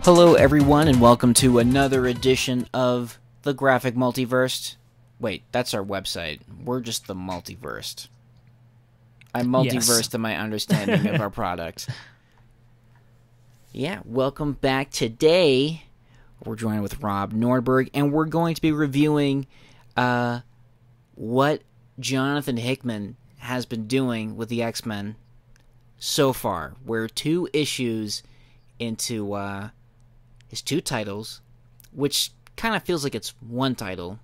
Hello everyone and welcome to another edition of the Graphic Multiversed. Wait, that's our website. We're just the Multiversed. I'm multiversed in my understanding of our product. Yeah, welcome back. Today, we're joined with Rob Nordberg, and we're going to be reviewing what Johnathan Hickman has been doing with the X-Men so far. We're 2 issues into his 2 titles, which kind of feels like it's 1 title.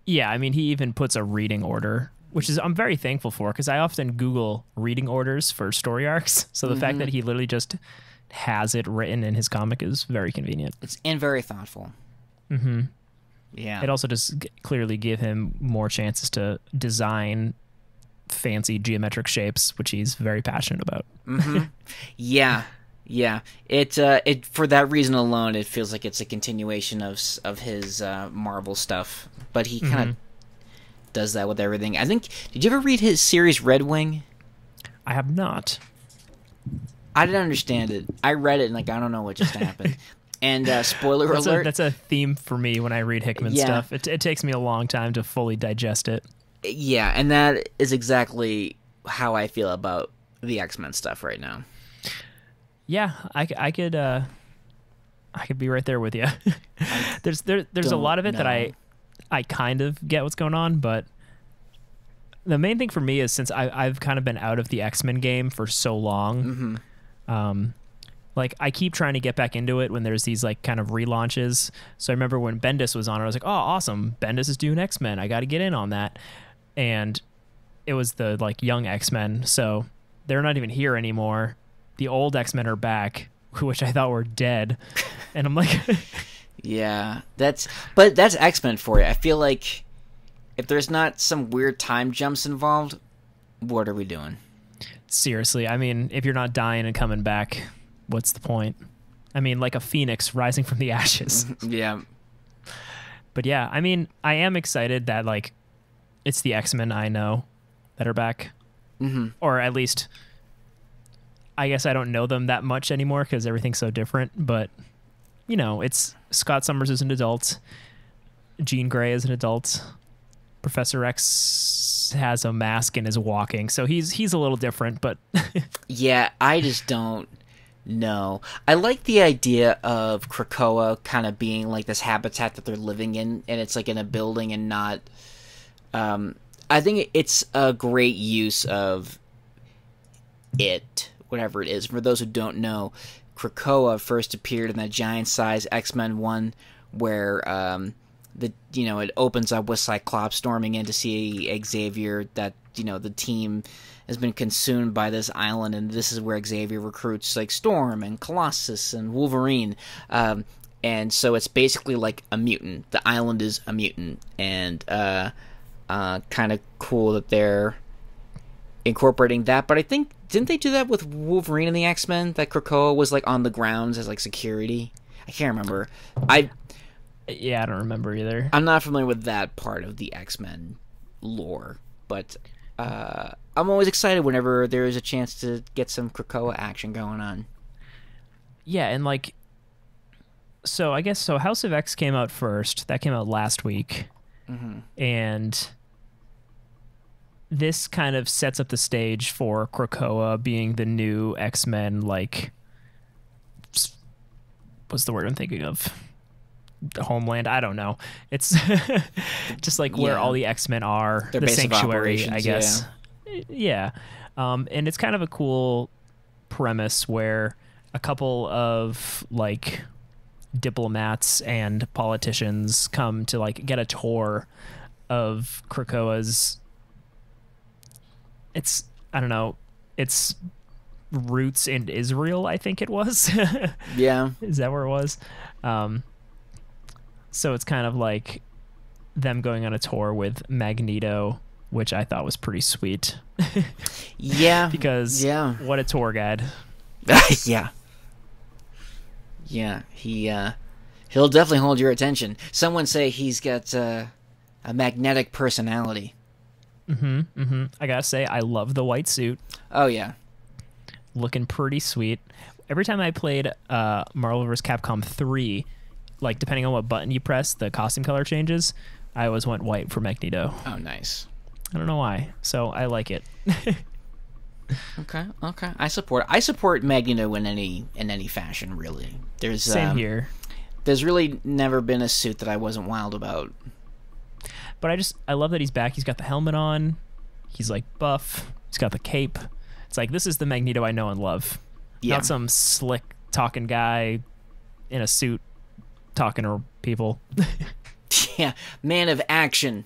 Yeah, I mean, he even puts a reading order, which is I'm very thankful for, because I often Google reading orders for story arcs. So the fact that he literally just has it written in his comic is very convenient. It's very thoughtful. Mm-hmm. Yeah. It also just clearly give him more chances to design fancy geometric shapes, which he's very passionate about. Yeah. It for that reason alone, it feels like it's a continuation of his Marvel stuff. But he kind of does that with everything. I think. Did you ever read his series Red Wing? I have not. I didn't understand it. I read it and I don't know what just happened. And spoiler alert. That's a theme for me when I read Hickman stuff. It takes me a long time to fully digest it. Yeah, and that is exactly how I feel about the X-Men stuff right now. Yeah, I could be right there with you. There's a lot of it that I kind of get what's going on, but the main thing for me is since I've kind of been out of the X-Men game for so long, like I keep trying to get back into it when there's these like kind of relaunches. So I remember when Bendis was on it, I was like, oh, awesome, Bendis is doing X-Men. I got to get in on that. And it was the like young X-Men, so they're not even here anymore. The old X-Men are back, which I thought were dead. And I'm like... Yeah, that's X-Men for you. I feel like if there's not some weird time jumps involved, what are we doing? Seriously, I mean, if you're not dying and coming back, what's the point? I mean, like a phoenix rising from the ashes. Yeah. But yeah, I mean, I am excited that, like, it's the X-Men I know that are back. Or at least... I guess I don't know them that much anymore because everything's so different, but, you know, it's Scott Summers is an adult, Jean Grey is an adult, Professor X has a mask and is walking, so he's a little different, but... Yeah, I just don't know. I like the idea of Krakoa kind of being like this habitat that they're living in, and it's like in a building and not... I think it's a great use of it, whatever it is. For those who don't know, Krakoa first appeared in that giant-size X-Men 1 where it opens up with Cyclops storming in to see Xavier, that the team has been consumed by this island, and this is where Xavier recruits like Storm and Colossus and Wolverine. And so it's basically like a mutant. The island is a mutant, and kind of cool that they're incorporating that. But I think, didn't they do that with Wolverine and the X-Men? That Krakoa was like on the grounds as like security? I can't remember. I don't remember either. I'm not familiar with that part of the X-Men lore, but I'm always excited whenever there is a chance to get some Krakoa action going on. Yeah, and like, so I guess House of X came out first. That came out last week, and this kind of sets up the stage for Krakoa being the new X-Men, like, what's the word I'm thinking of? Homeland? I don't know. It's just like where all the X-Men are, their the base of sanctuary, I guess. Yeah. And it's kind of a cool premise where a couple of, like, diplomats and politicians come to, like, get a tour of Krakoa's... It's roots in Israel, I think it was. Yeah. Is that where it was? So it's kind of like them going on a tour with Magneto, which I thought was pretty sweet. Yeah. Because what a tour guide. Yeah. Yeah. He'll definitely hold your attention. Someone say he's got a magnetic personality. I gotta say, I love the white suit. Oh, yeah. Looking pretty sweet. every time I played Marvel vs. Capcom 3, like depending on what button you press, the costume color changes. I always went white for Magneto. Oh, nice. I don't know why. So I like it. Okay. I support Magneto in any fashion, really. Same here. There's really never been a suit that I wasn't wild about. But I love that he's back. He's got the helmet on. He's like buff. He's got the cape. It's like, this is the Magneto I know and love. Yeah. Not some slick talking guy in a suit talking to people. Yeah, man of action.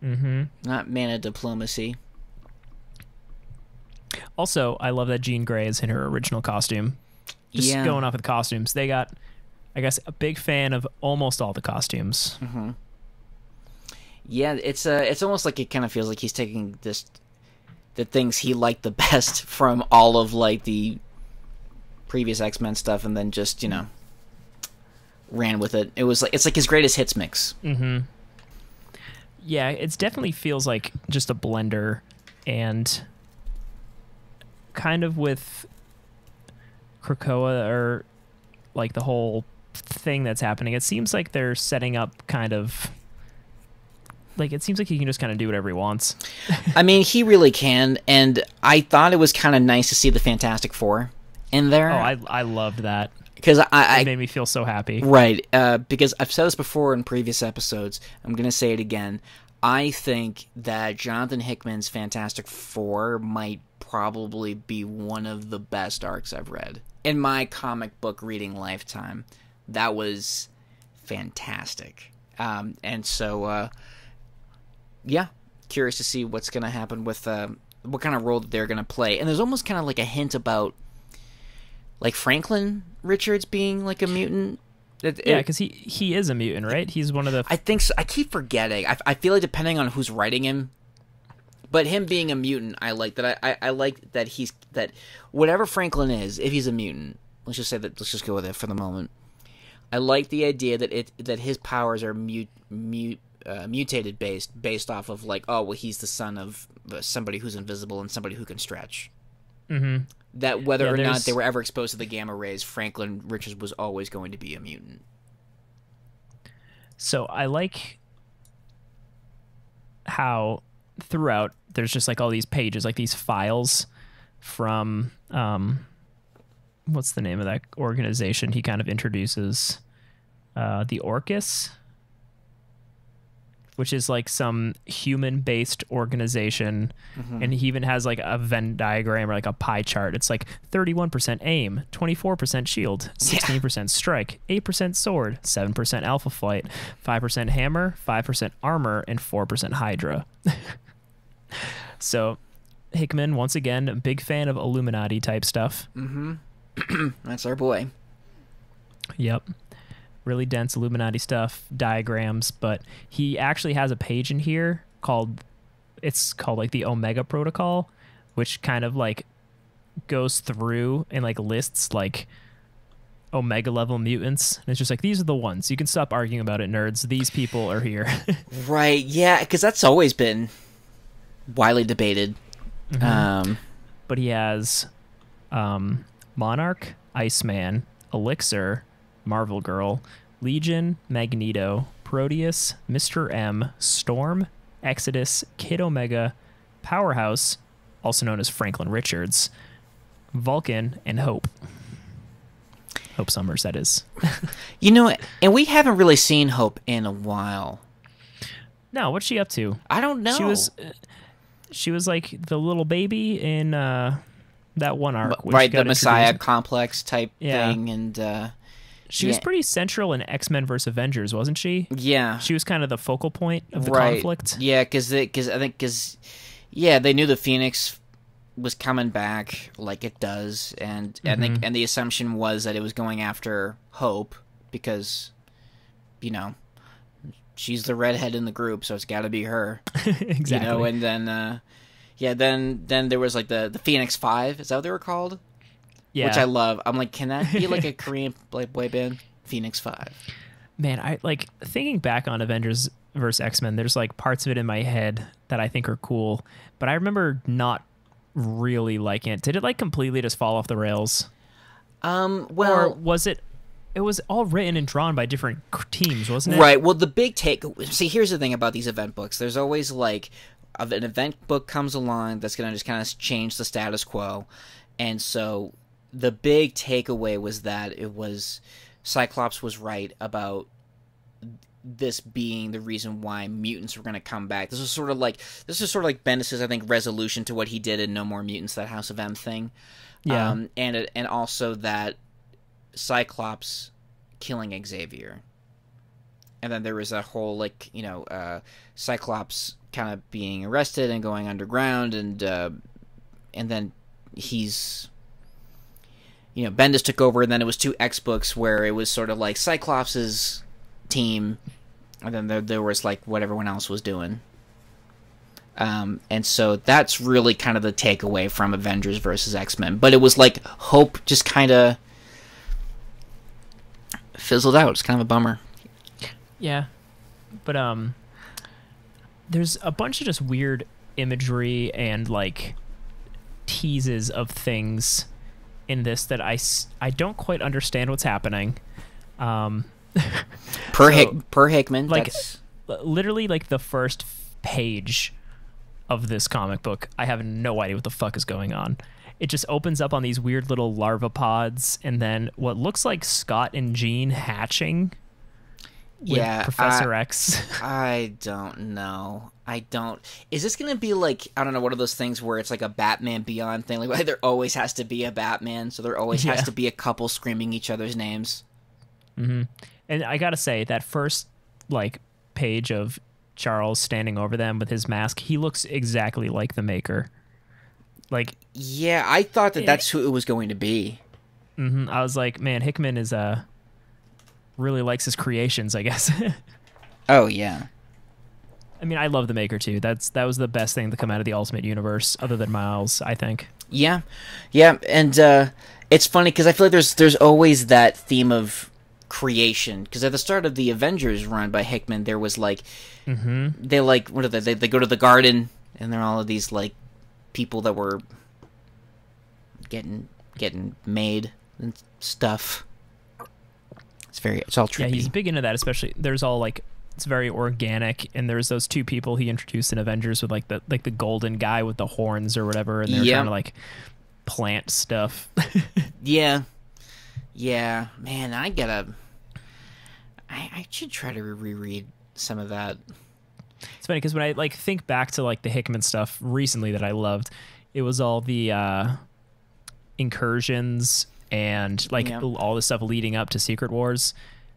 Mm-hmm. Not man of diplomacy. Also, I love that Jean Grey is in her original costume. Just going off with the costumes. They got, I guess, a big fan of almost all the costumes. Mm-hmm. Yeah, it's almost like it kind of feels like he's taking the things he liked the best from all of like the previous X-Men stuff, and then just ran with it. It's like his greatest hits mix. Mm-hmm. Yeah, it definitely feels like just a blender, and kind of with Krakoa, or like the whole thing that's happening, it seems like they're setting up kind of like, it seems like he can just kind of do whatever he wants. I mean, he really can, and I thought it was kind of nice to see the Fantastic Four in there. Oh, I loved that. Because it made me feel so happy. Right, because I've said this before in previous episodes. I'm going to say it again. I think that Johnathan Hickman's Fantastic Four might probably be one of the best arcs I've read in my comic book reading lifetime. That was fantastic. And so, yeah, curious to see what's going to happen with what kind of role that they're going to play. And there's almost kind of like a hint about like Franklin Richards being like a mutant. Yeah, because he is a mutant, right? He's one of the... I think so. I keep forgetting. I feel like depending on who's writing him, but him being a mutant, I like that. I like that that whatever Franklin is, if he's a mutant, let's just say that. Let's just go with it for the moment. I like the idea that his powers are mutated based off of like, oh well, he's the son of somebody who's invisible and somebody who can stretch. Mm-hmm. That whether or not they were ever exposed to the gamma rays, Franklin Richards was always going to be a mutant. So I like how throughout there's just like all these pages, like these files from what's the name of that organization he kind of introduces? The Orcus, which is like some human-based organization. Mm-hmm. And he even has like a Venn diagram or like a pie chart. It's like 31% aim, 24% shield, 16% strike, 8% sword, 7% alpha flight, 5% hammer, 5% armor, and 4% hydra. So Hickman, once again, a big fan of Illuminati type stuff. Mm-hmm. That's our boy. Yep. Really dense Illuminati stuff, diagrams, but he actually has a page in here called like the Omega Protocol, which kind of like goes through and like lists like Omega level mutants. And it's just like, these are the ones. You can stop arguing about it, nerds. These people are here. Right, yeah, because that's always been widely debated. Mm-hmm. But he has Monarch, Iceman, Elixir, Marvel Girl, Legion, Magneto, Proteus, Mr. M, Storm, Exodus, Kid Omega, Powerhouse, also known as Franklin Richards, Vulcan, and Hope. Hope Summers, that is. And we haven't really seen Hope in a while. No, what's she up to? I don't know. She was like the little baby in that one arc. Right, the Messiah complex type thing, and... She was pretty central in X-Men vs. Avengers, wasn't she? Yeah. She was kind of the focal point of the conflict. Yeah, because they knew the Phoenix was coming back like it does, and the assumption was that it was going after Hope because, she's the redhead in the group, so it's got to be her. Exactly. And then, then there was like the Phoenix 5. Is that what they were called? Yeah. Which I love. I'm like, can that be like a Korean boy band? Phoenix 5. Man, I like thinking back on Avengers vs. X-Men, there's like parts of it in my head that I think are cool, but I remember not really liking it. Did it like completely just fall off the rails? Well, or was it? It was all written and drawn by different teams, wasn't it? right. Well, the big take. See, here's the thing about these event books. There's always like an event book comes along that's going to just kind of change the status quo, and so the big takeaway was that it was Cyclops was right about this being the reason why mutants were going to come back. This is sort of like Bendis' I think resolution to what he did in No More Mutants, that House of M thing. Yeah. And also that Cyclops killing Xavier. And then there was a whole, like, Cyclops kind of being arrested and going underground, and then he's, Bendis took over, and then it was 2 X books where it was sort of like Cyclops' team, and then there was, like, what everyone else was doing. And so that's really kind of the takeaway from Avengers versus X-Men. But it was like hope just kind of fizzled out. It's kind of a bummer. Yeah. But there's a bunch of just weird imagery and like teases of things in this that I don't quite understand what's happening. Per Hickman, like literally like the first page of this comic book, I have no idea what the fuck is going on. It just opens up on these weird little larva pods, and then what looks like Scott and Jean hatching with Professor X. I don't know. Is this going to be like, I don't know, one of those things where it's like a Batman Beyond thing? Like, there always has to be a Batman, so there always has to be a couple screaming each other's names. Mm-hmm. And I gotta say, that first, like, page of Charles standing over them with his mask, he looks exactly like the Maker. Like, yeah, I thought that's who it was going to be. Mm-hmm. I was like, man, Hickman is really likes his creations, I guess. Oh yeah. I mean, I love the Maker too. That was the best thing to come out of the Ultimate Universe, other than Miles, I think. Yeah, and it's funny because I feel like there's always that theme of creation, because at the start of the Avengers run by Hickman, there was like, they like, what are they go to the garden, and there are all of these like people that were getting made and stuff. It's all trippy. Yeah, he's big into that, especially there's all like, it's very organic, and there's those 2 people he introduced in Avengers with like the golden guy with the horns or whatever, and they're trying to like plant stuff. Yeah, man, I should try to reread some of that. It's funny because when I like think back to like the Hickman stuff recently that I loved, it was all the incursions and like all the stuff leading up to Secret Wars,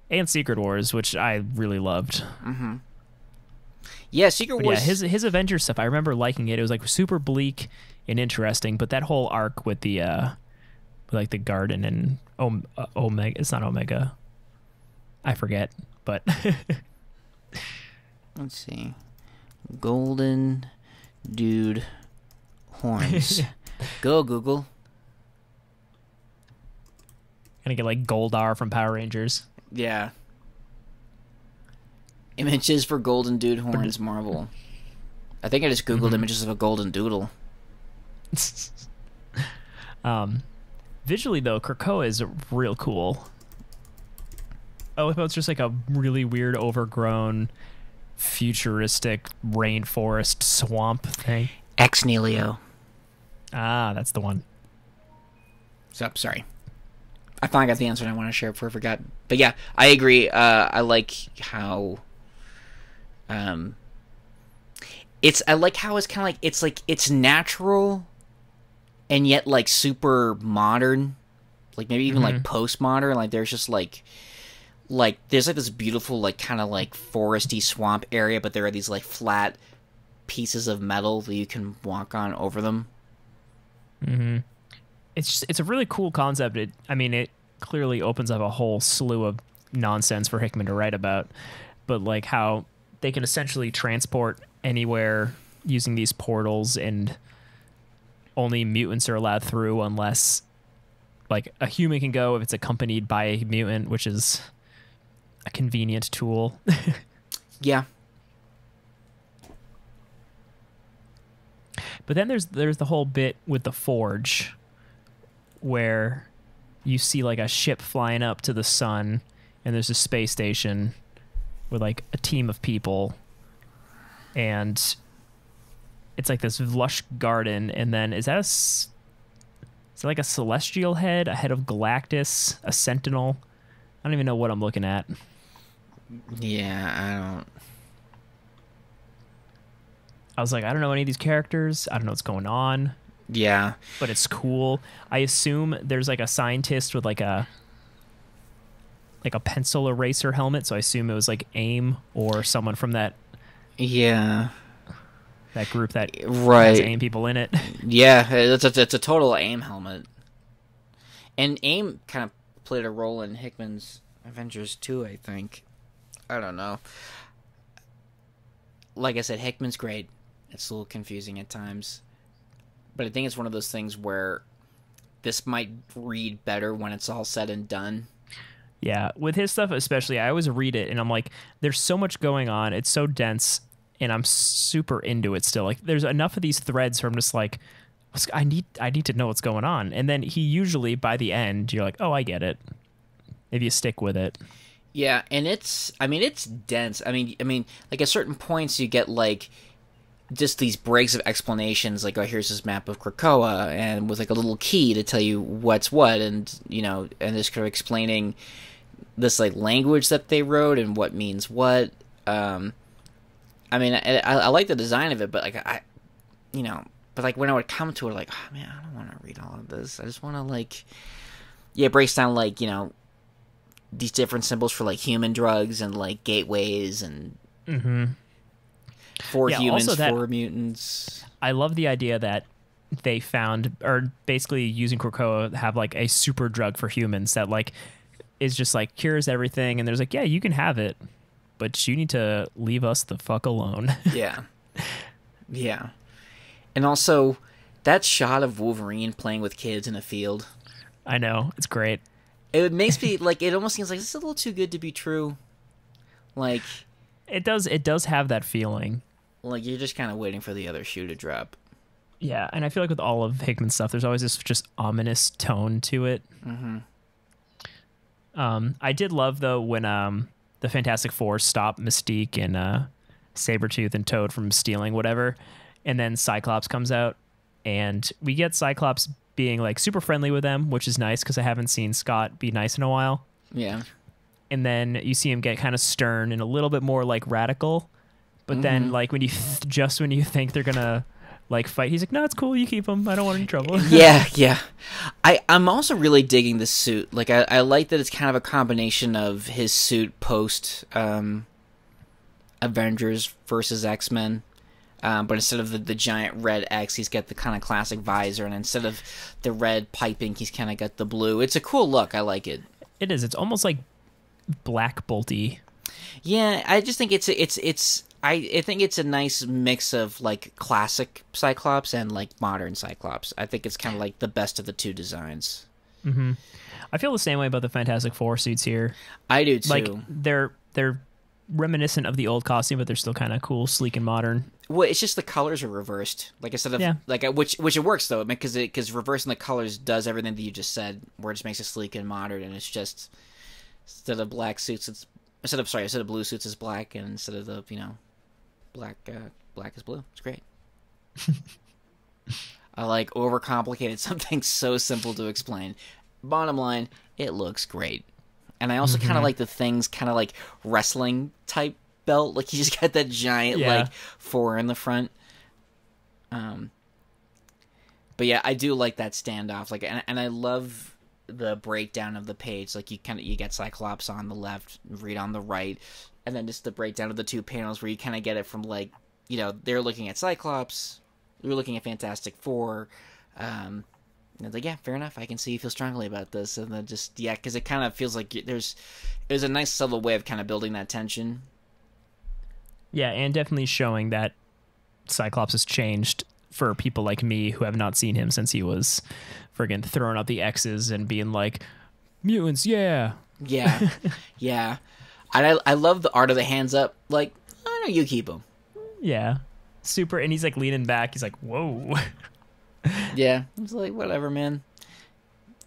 which I really loved. Mm-hmm. Yeah, Secret Wars. Yeah, his Avengers stuff, I remember liking it. It was like super bleak and interesting, but that whole arc with the like the garden and Omega, it's not Omega, I forget, but let's see, golden dude horns. Go Google. Gonna get like Goldar from Power Rangers. Yeah. Images for golden dude horns, Marvel. I think I just googled images of a golden doodle. Visually though, Krakoa is real cool. I love how it's just like a really weird, overgrown, futuristic rainforest swamp thing. Ex Nihilo. Ah, that's the one. So, sorry. I finally got the answer and I want to share it before I forgot. But yeah, I agree. I like how... I like how it's kind of like it's natural and yet like super modern, like maybe even like postmodern. Like there's just like there's like this beautiful like kind of like foresty swamp area, but there are these like flat pieces of metal that you can walk on over them. It's a really cool concept. It clearly opens up a whole slew of nonsense for Hickman to write about, but like how they can essentially transport anywhere using these portals, and only mutants are allowed through unless like a human can go if it's accompanied by a mutant, which is a convenient tool. Yeah. But then there's the whole bit with the Forge where you see like a ship flying up to the sun, and there's a space station with like a team of people, and it's like this lush garden, and then is it like a celestial head, a head of Galactus, a sentinel? I don't even know what I'm looking at. Yeah, I was like, I don't know any of these characters. I don't know what's going on. Yeah. But it's cool. I assume there's like a scientist with like a pencil eraser helmet, so I assume it was like AIM or someone from that that group that has AIM people in it. Yeah, it's a total AIM helmet. And AIM kind of played a role in Hickman's Avengers too, I think. I don't know. Like I said, Hickman's great. It's a little confusing at times. But I think it's one of those things where this might read better when it's all said and done. Yeah, with his stuff especially, I always read it and I'm like, there's so much going on. It's so dense, and I'm super into it still. Like, there's enough of these threads where I'm just like, I need to know what's going on. And then he usually, by the end, you're like, oh, I get it. If you stick with it. Yeah, and it's dense. I mean, like at certain points you get like just these breaks of explanations, like, oh, here's this map of Krakoa, and with like a little key to tell you what's what, and and just kind of explaining this like language that they wrote and what means what. I mean, I like the design of it, but like but like when I would come to it, like, oh man, I don't want to read all of this. I just want to like, it breaks down like these different symbols for like human drugs and like gateways and. Mm-hmm. 4 humans, 4 mutants. I love the idea that they found, or basically using Krakoa, have like a super drug for humans that like is just like cures everything, and there's like, yeah, you can have it, but you need to leave us the fuck alone. Yeah. And also that shot of Wolverine playing with kids in a field. I know, it's great. It makes me like, it almost seems like this is a little too good to be true. Like it does have that feeling. Like, you're just kind of waiting for the other shoe to drop. Yeah, and I feel like with all of Hickman's stuff, there's always this just ominous tone to it. Mm-hmm. I did love, though, when the Fantastic Four stopped Mystique and Sabretooth and Toad from stealing whatever, and then Cyclops comes out, and we get Cyclops being, like, super friendly with them, which is nice, because I haven't seen Scott be nice in a while. Yeah. And then you see him get kind of stern and a little bit more, like, radical. But then, like, when you think they're gonna like fight, he's like, "No, it's cool. You keep them. I don't want any trouble." Yeah. I'm also really digging this suit. Like, I like that it's kind of a combination of his suit post Avengers versus X-Men, but instead of the giant red X, he's got the kind of classic visor, and instead of the red piping, he's kind of got the blue. It's a cool look. I like it. It is. It's almost like Black Bolty. Yeah, I just think I think it's a nice mix of like classic Cyclops and like modern Cyclops. I think it's kind of like the best of the two designs. Mm-hmm. I feel the same way about the Fantastic Four suits here. I do too. Like they're reminiscent of the old costume, but they're still kind of cool, sleek, and modern. Well, it's just the colors are reversed. Like instead of like which it works though, because reversing the colors does everything that you just said, where it just makes it sleek and modern, and it's just instead of black suits, it's instead of blue suits, it's black, and instead of the black is blue. It's great. I like overcomplicated something so simple to explain. Bottom line, it looks great. And I also kind of like the Thing's kind of like wrestling type belt. Like, he just got that giant like 4 in the front. But yeah, I do like that standoff. Like, and I love the breakdown of the page. Like, you get Cyclops on the left, Reed on the right, and then just the breakdown of the two panels where you kind of get it from like, they're looking at Cyclops, we're looking at Fantastic Four. And it's like, yeah, fair enough. I can see you feel strongly about this, and then just because it kind of feels like there's a nice subtle way of kind of building that tension. Yeah, and definitely showing that Cyclops has changed for people like me who have not seen him since he was friggin' throwing out the X's and being like, mutants, yeah. Yeah. I love the art of the hands up. Like, I know you keep them. Yeah, super. And he's like leaning back. He's like, whoa. Yeah, it's like, whatever, man.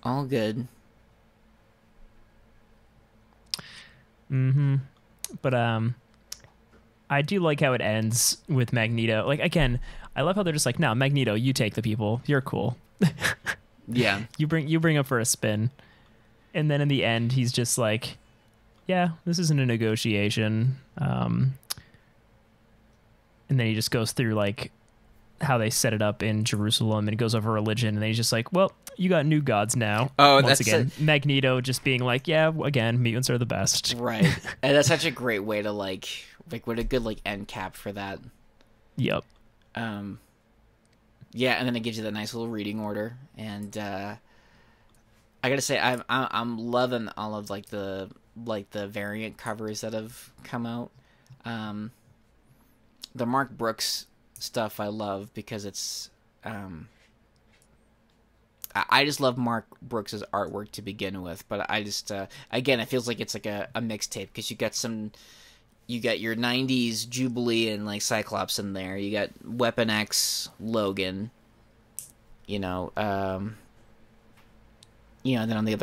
All good. Mm-hmm. But I do like how it ends with Magneto. Like, again, I love how they're just like, no, Magneto, you take the people. You're cool. Yeah. You bring up for a spin. And then in the end, he's just like, yeah, this isn't a negotiation. And then he just goes through like how they set it up in Jerusalem, and it goes over religion, and then he's just like, well, you got new gods now. Oh, once again, Magneto just being like, yeah, again, mutants are the best. Right. And that's such a great way to like what a good like end cap for that. Yep. Yeah, and then it gives you that nice little reading order, and I gotta say, I'm loving all of like the variant covers that have come out. The Mark Brooks stuff I love because it's I just love Mark Brooks's artwork to begin with, but I just again, it feels like it's like a mixtape because you got your 90s Jubilee and like Cyclops in there. You got Weapon X, Logan, then on the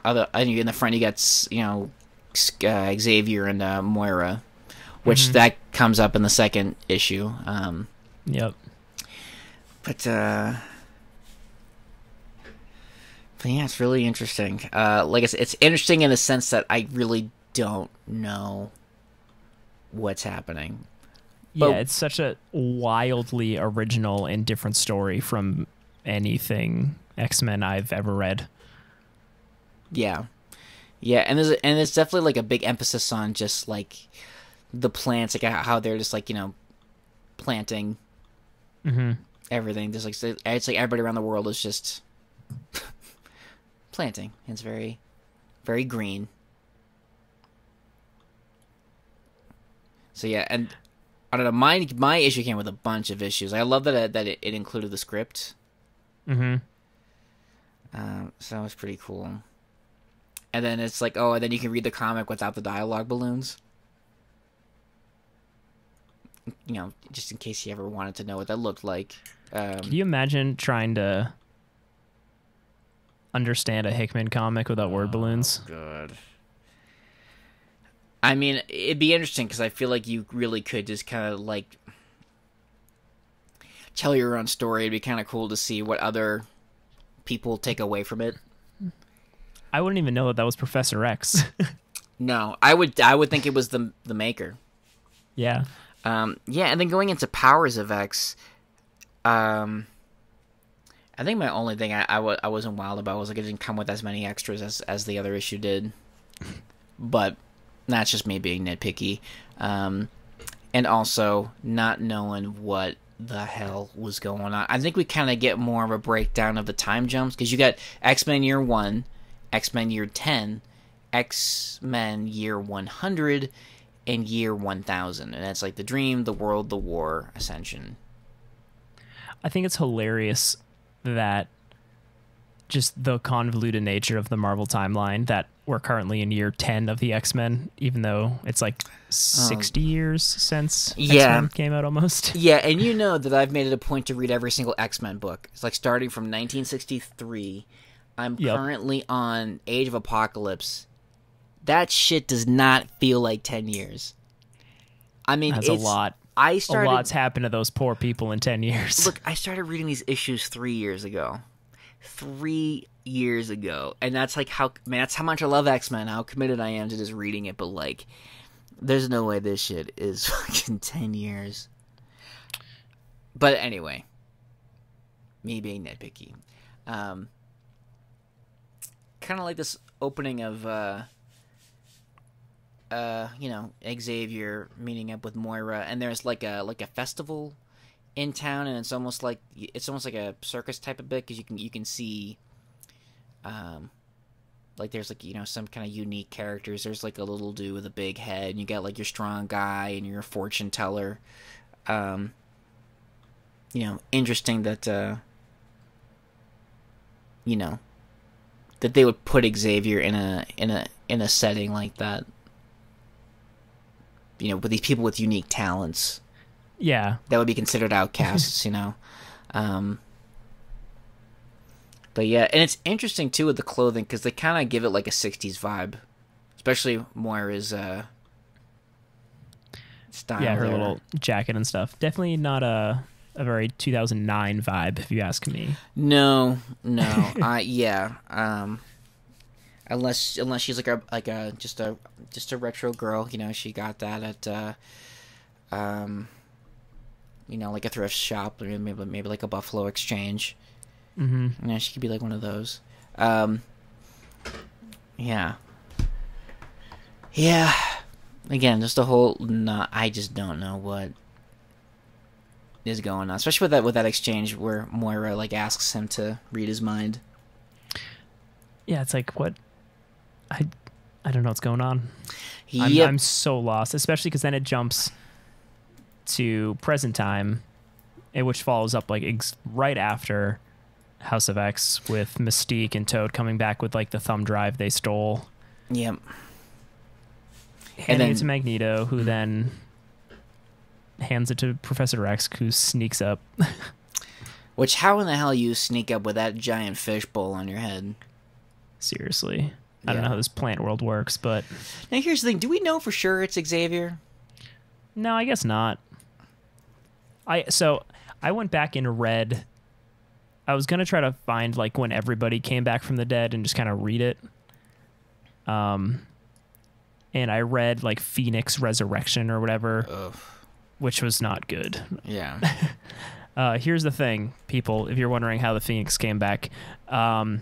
other in the front you got Xavier and Moira, which that comes up in the second issue. Yep. But yeah, it's really interesting. Like I said, it's interesting in the sense that I really don't know what's happening. But yeah, it's such a wildly original and different story from anything X-Men I've ever read. Yeah, and there's definitely like a big emphasis on just like the plants, like how they're just like planting everything. Just like it's like everybody around the world is just planting. It's very, very green. So yeah, and I don't know. My issue came with a bunch of issues. I love that it included the script. So that was pretty cool. And then it's like, and then you can read the comic without the dialogue balloons. Just in case you ever wanted to know what that looked like. Can you imagine trying to understand a Hickman comic without word balloons? Good. I mean, it'd be interesting because I feel like you really could just kind of like tell your own story. It'd be kind of cool to see what other people take away from it. I wouldn't even know that was Professor X. No, I would think it was the maker. Yeah. Yeah, and then going into Powers of X, I think my only thing I wasn't wild about was like it didn't come with as many extras as the other issue did. But that's just me being nitpicky. And also not knowing what the hell was going on. I think we kind of get more of a breakdown of the time jumps because you got X-Men Year 1, X-Men Year 10, X-Men Year 100, and Year 1000. And it's like the Dream, the World, the War, Ascension. I think it's hilarious that just the convoluted nature of the Marvel timeline that we're currently in year 10 of the X-Men, even though it's like 60 years since X-Men came out almost. Yeah, and you know that I've made it a point to read every single X-Men book. It's like starting from 1963. I'm currently on Age of Apocalypse. That shit does not feel like 10 years. I mean, that's a lot. A lot's happened to those poor people in 10 years. Look, I started reading these issues 3 years ago. 3 years ago. And that's like that's how much I love X-Men, how committed I am to just reading it, but like there's no way this shit is fucking 10 years. But anyway, me being nitpicky. Kind of like this opening of Xavier meeting up with Moira, and there's like a festival in town, and it's almost like a circus type of bit because you can see like there's like some kind of unique characters. There's like a little dude with a big head, and you got like your strong guy and your fortune teller. Interesting that that they would put Xavier in a setting like that. With these people with unique talents. Yeah. That would be considered outcasts, But yeah, and it's interesting too with the clothing because they kind of give it like a 60s vibe. especially Moira's style. Yeah, her there. little jacket and stuff. Definitely not a very 2009 vibe, if you ask me. No. Unless she's like a just a retro girl, she got that at like a thrift shop, or maybe like a Buffalo Exchange. Mm-hmm. She could be like one of those. Yeah. Again, just a whole. I just don't know what is going on, especially with that exchange where Moira like asks him to read his mind. Yeah, it's like what. I don't know what's going on. Yep. I'm so lost, especially because then it jumps to present time, which follows up like right after House of X with Mystique and Toad coming back with like the thumb drive they stole. Yep. Handing it to Magneto, who then hands it to Professor X, who sneaks up. Which, how in the hell you sneak up with that giant fishbowl on your head? Seriously. I don't know how this plant world works, but... Now, here's the thing. Do we know for sure it's Xavier? No, I guess not. So, I went back and read... I was going to try to find, like, when everybody came back from the dead and just kind of read it. And I read, like, Phoenix Resurrection or whatever, which was not good. Yeah. Here's the thing, people, if you're wondering how the Phoenix came back... the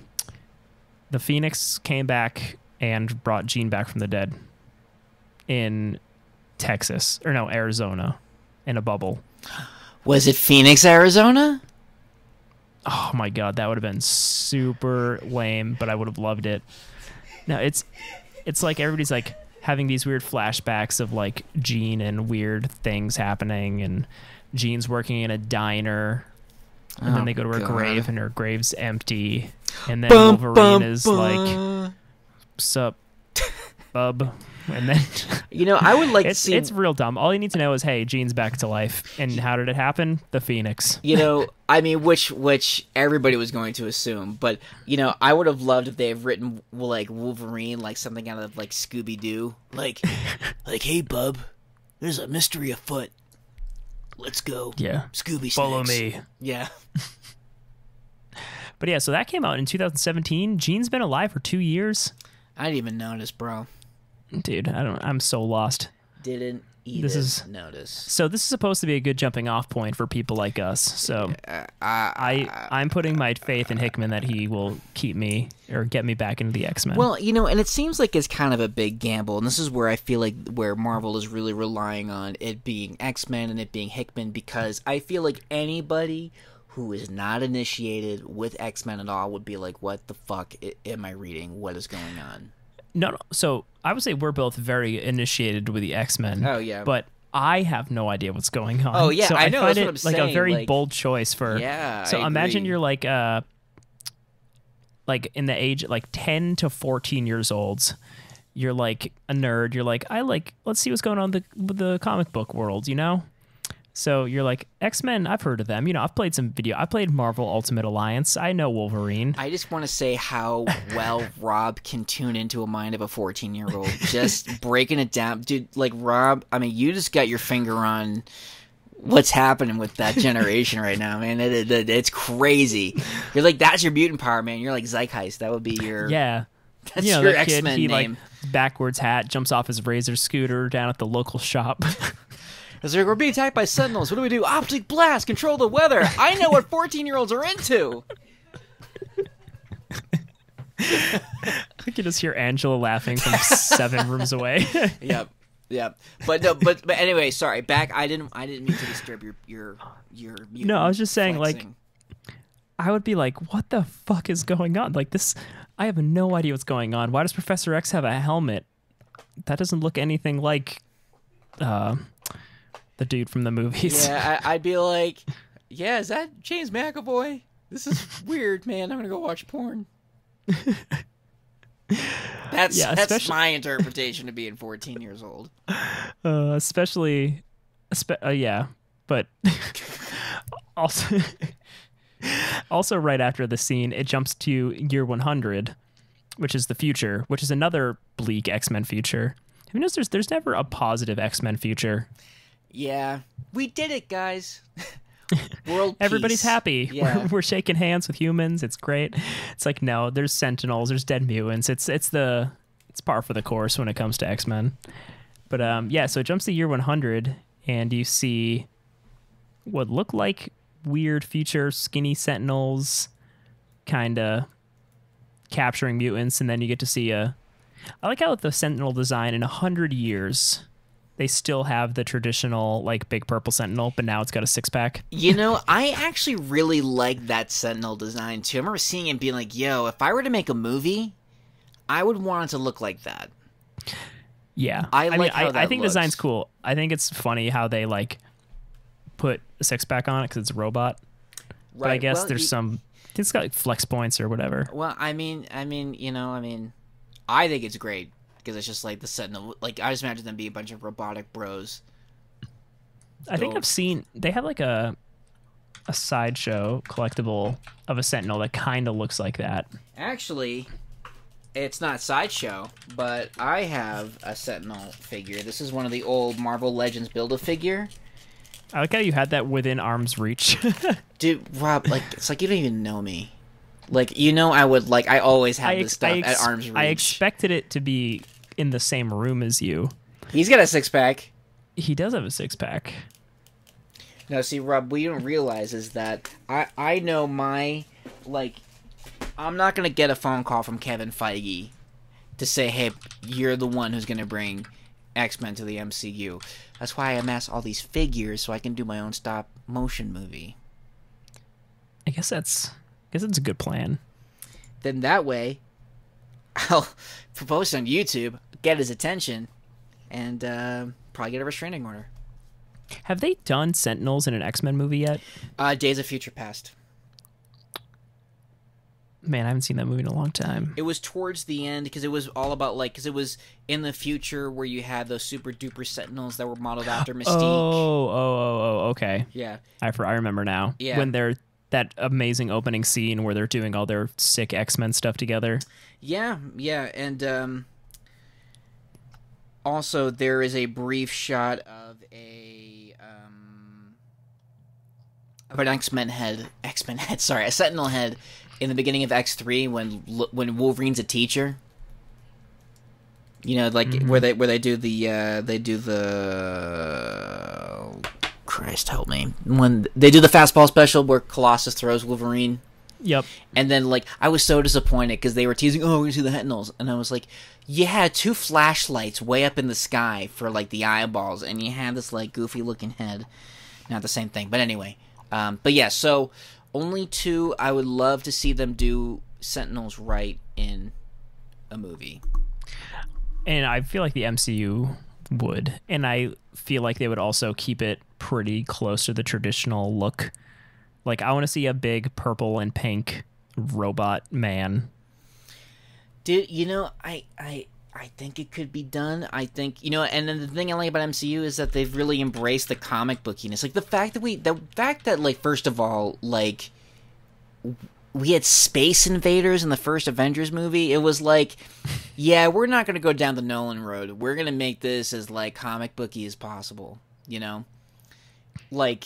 Phoenix came back and brought Jean back from the dead in Arizona, in a bubble. Was it Phoenix, Arizona? Oh my god, that would have been super lame, but I would have loved it. No, it's like everybody's like having these weird flashbacks of like Jean and weird things happening, and Jean's working in a diner. And then they go to her grave, and her grave's empty. And then Wolverine is like, sup, bub. And then... I would like to see... It's real dumb. All you need to know is, hey, Jean's back to life. And how did it happen? The Phoenix. Which everybody was going to assume. But, I would have loved if they have written, like, Wolverine, like, something out of, like, Scooby-Doo. Like, hey, bub, there's a mystery afoot. Let's go. Yeah. Scooby Snacks. Follow me. Yeah. But yeah, so that came out in 2017. Jean's been alive for 2 years. I didn't even notice, bro. Dude, I'm so lost. Didn't even notice. So this is supposed to be a good jumping off point for people like us. So I'm putting my faith in Hickman that he will keep me or get me back into the X-Men. Well, and it seems like it's kind of a big gamble, and this is where I feel like where Marvel is really relying on it being X-Men and it being Hickman, because I feel like anybody who is not initiated with X-Men at all would be like, what the fuck am I reading? What is going on? No. So I would say we're both very initiated with the X-Men. Oh, yeah. But I have no idea what's going on. Oh, yeah, so I know. Find that's it what I'm saying. Like a very bold choice for... Yeah, So I imagine agree. you're like in the age like 10 to 14 years old. You're like a nerd. You're like, let's see what's going on with the comic book world, So you're like, X-Men, I've heard of them. I've played some video. I played Marvel Ultimate Alliance. I know Wolverine. I just want to say how well Rob can tune into a mind of a 14-year-old. Just breaking it down. Dude, like, Rob, I mean, you just got your finger on what's happening with that generation right now, man. It's crazy. You're like, that's your mutant power, man. You're like Zeitgeist. That would be your... Yeah. That's your that kid, X-Men he, name. Like, backwards hat, jumps off his Razor scooter down at the local shop. It's like, we're being attacked by Sentinels. What do we do? Optic blast, control the weather. I know what 14-year-olds are into. I could just hear Angela laughing from 7 rooms away. Yep. But no, but anyway, sorry. Back. I didn't mean to disturb your. No, I was just saying, flexing. like, I would be like, what the fuck is going on? Like this, I have no idea what's going on. Why does Professor X have a helmet? That doesn't look anything like. The dude from the movies. Yeah, I'd be like, yeah, is that James McAvoy? This is weird, man. I'm gonna go watch porn. That's my interpretation of being 14 years old. Yeah, but also right after the scene, it jumps to year 100, which is the future, which is another bleak X-Men future. Who knows? There's never a positive X-Men future. Yeah, we did it, guys. World peace. Everybody's happy. Yeah. We're shaking hands with humans. It's great. It's like, no, there's Sentinels, there's dead mutants. It's par for the course when it comes to X-Men. But yeah, so it jumps to year 100, and you see what look like weird future skinny Sentinels kind of capturing mutants, and then you get to see I like how the Sentinel design in 100 years they still have the traditional like big purple Sentinel, but now it's got a six-pack. You know, I actually really like that Sentinel design too. I remember seeing it and being like, yo, if I were to make a movie, I would want it to look like that. Yeah. I think looks. Design's cool. I think it's funny how they like put a six-pack on it because it's a robot. Right. But I guess it's got like flex points or whatever. Well, I think it's great. Because it's just like the Sentinel. Like, I just imagine them being a bunch of robotic bros. I think I've seen... They have like a sideshow collectible of a Sentinel that kind of looks like that. Actually, it's not sideshow, but I have a Sentinel figure. This is one of the old Marvel Legends Build-A-Figure. I like how you had that within arm's reach. Dude, Rob, like, it's like you don't even know me. Like, you know, I always have this stuff at arm's reach. I expected it to be in the same room as you. He's got a six-pack. He does have a six-pack. No, see, Rob, what you don't realize is that I know I'm not going to get a phone call from Kevin Feige to say, hey, you're the one who's going to bring X-Men to the MCU. That's why I amass all these figures so I can do my own stop-motion movie. I guess it's a good plan. Then that way, I'll propose on YouTube, get his attention, and probably get a restraining order. Have they done Sentinels in an X-Men movie yet? Days of Future Past. Man, I haven't seen that movie in a long time. It was towards the end, because it was all about, because it was in the future where you had those super-duper Sentinels that were modeled after Mystique. Oh, okay. Yeah. I remember now. Yeah. When they're... That amazing opening scene where they're doing all their sick X-Men stuff together. Yeah, and also there is a brief shot of an a Sentinel head in the beginning of X3 when Wolverine's a teacher. You know, like where they do the Christ help me. When they do the fastball special where Colossus throws Wolverine. Yep. And then, like, I was so disappointed because they were teasing, oh, we're going to see the Sentinels. And I was like, you had two flashlights way up in the sky for, like, the eyeballs. And you had this, like, goofy-looking head. Not the same thing. But anyway. But yeah, so only two. I would love to see them do Sentinels right in a movie. And I feel like the MCU would. And I feel like they would also keep it pretty close to the traditional look. Like, I want to see a big purple and pink robot man. Dude, you know, I think it could be done. I think, you know, and then the thing I like about MCU is that they've really embraced the comic bookiness. Like, the fact that, like, first of all, like, we had space invaders in the first Avengers movie. It was like, yeah, we're not going to go down the Nolan road. We're going to make this as, like, comic booky as possible, you know? Like,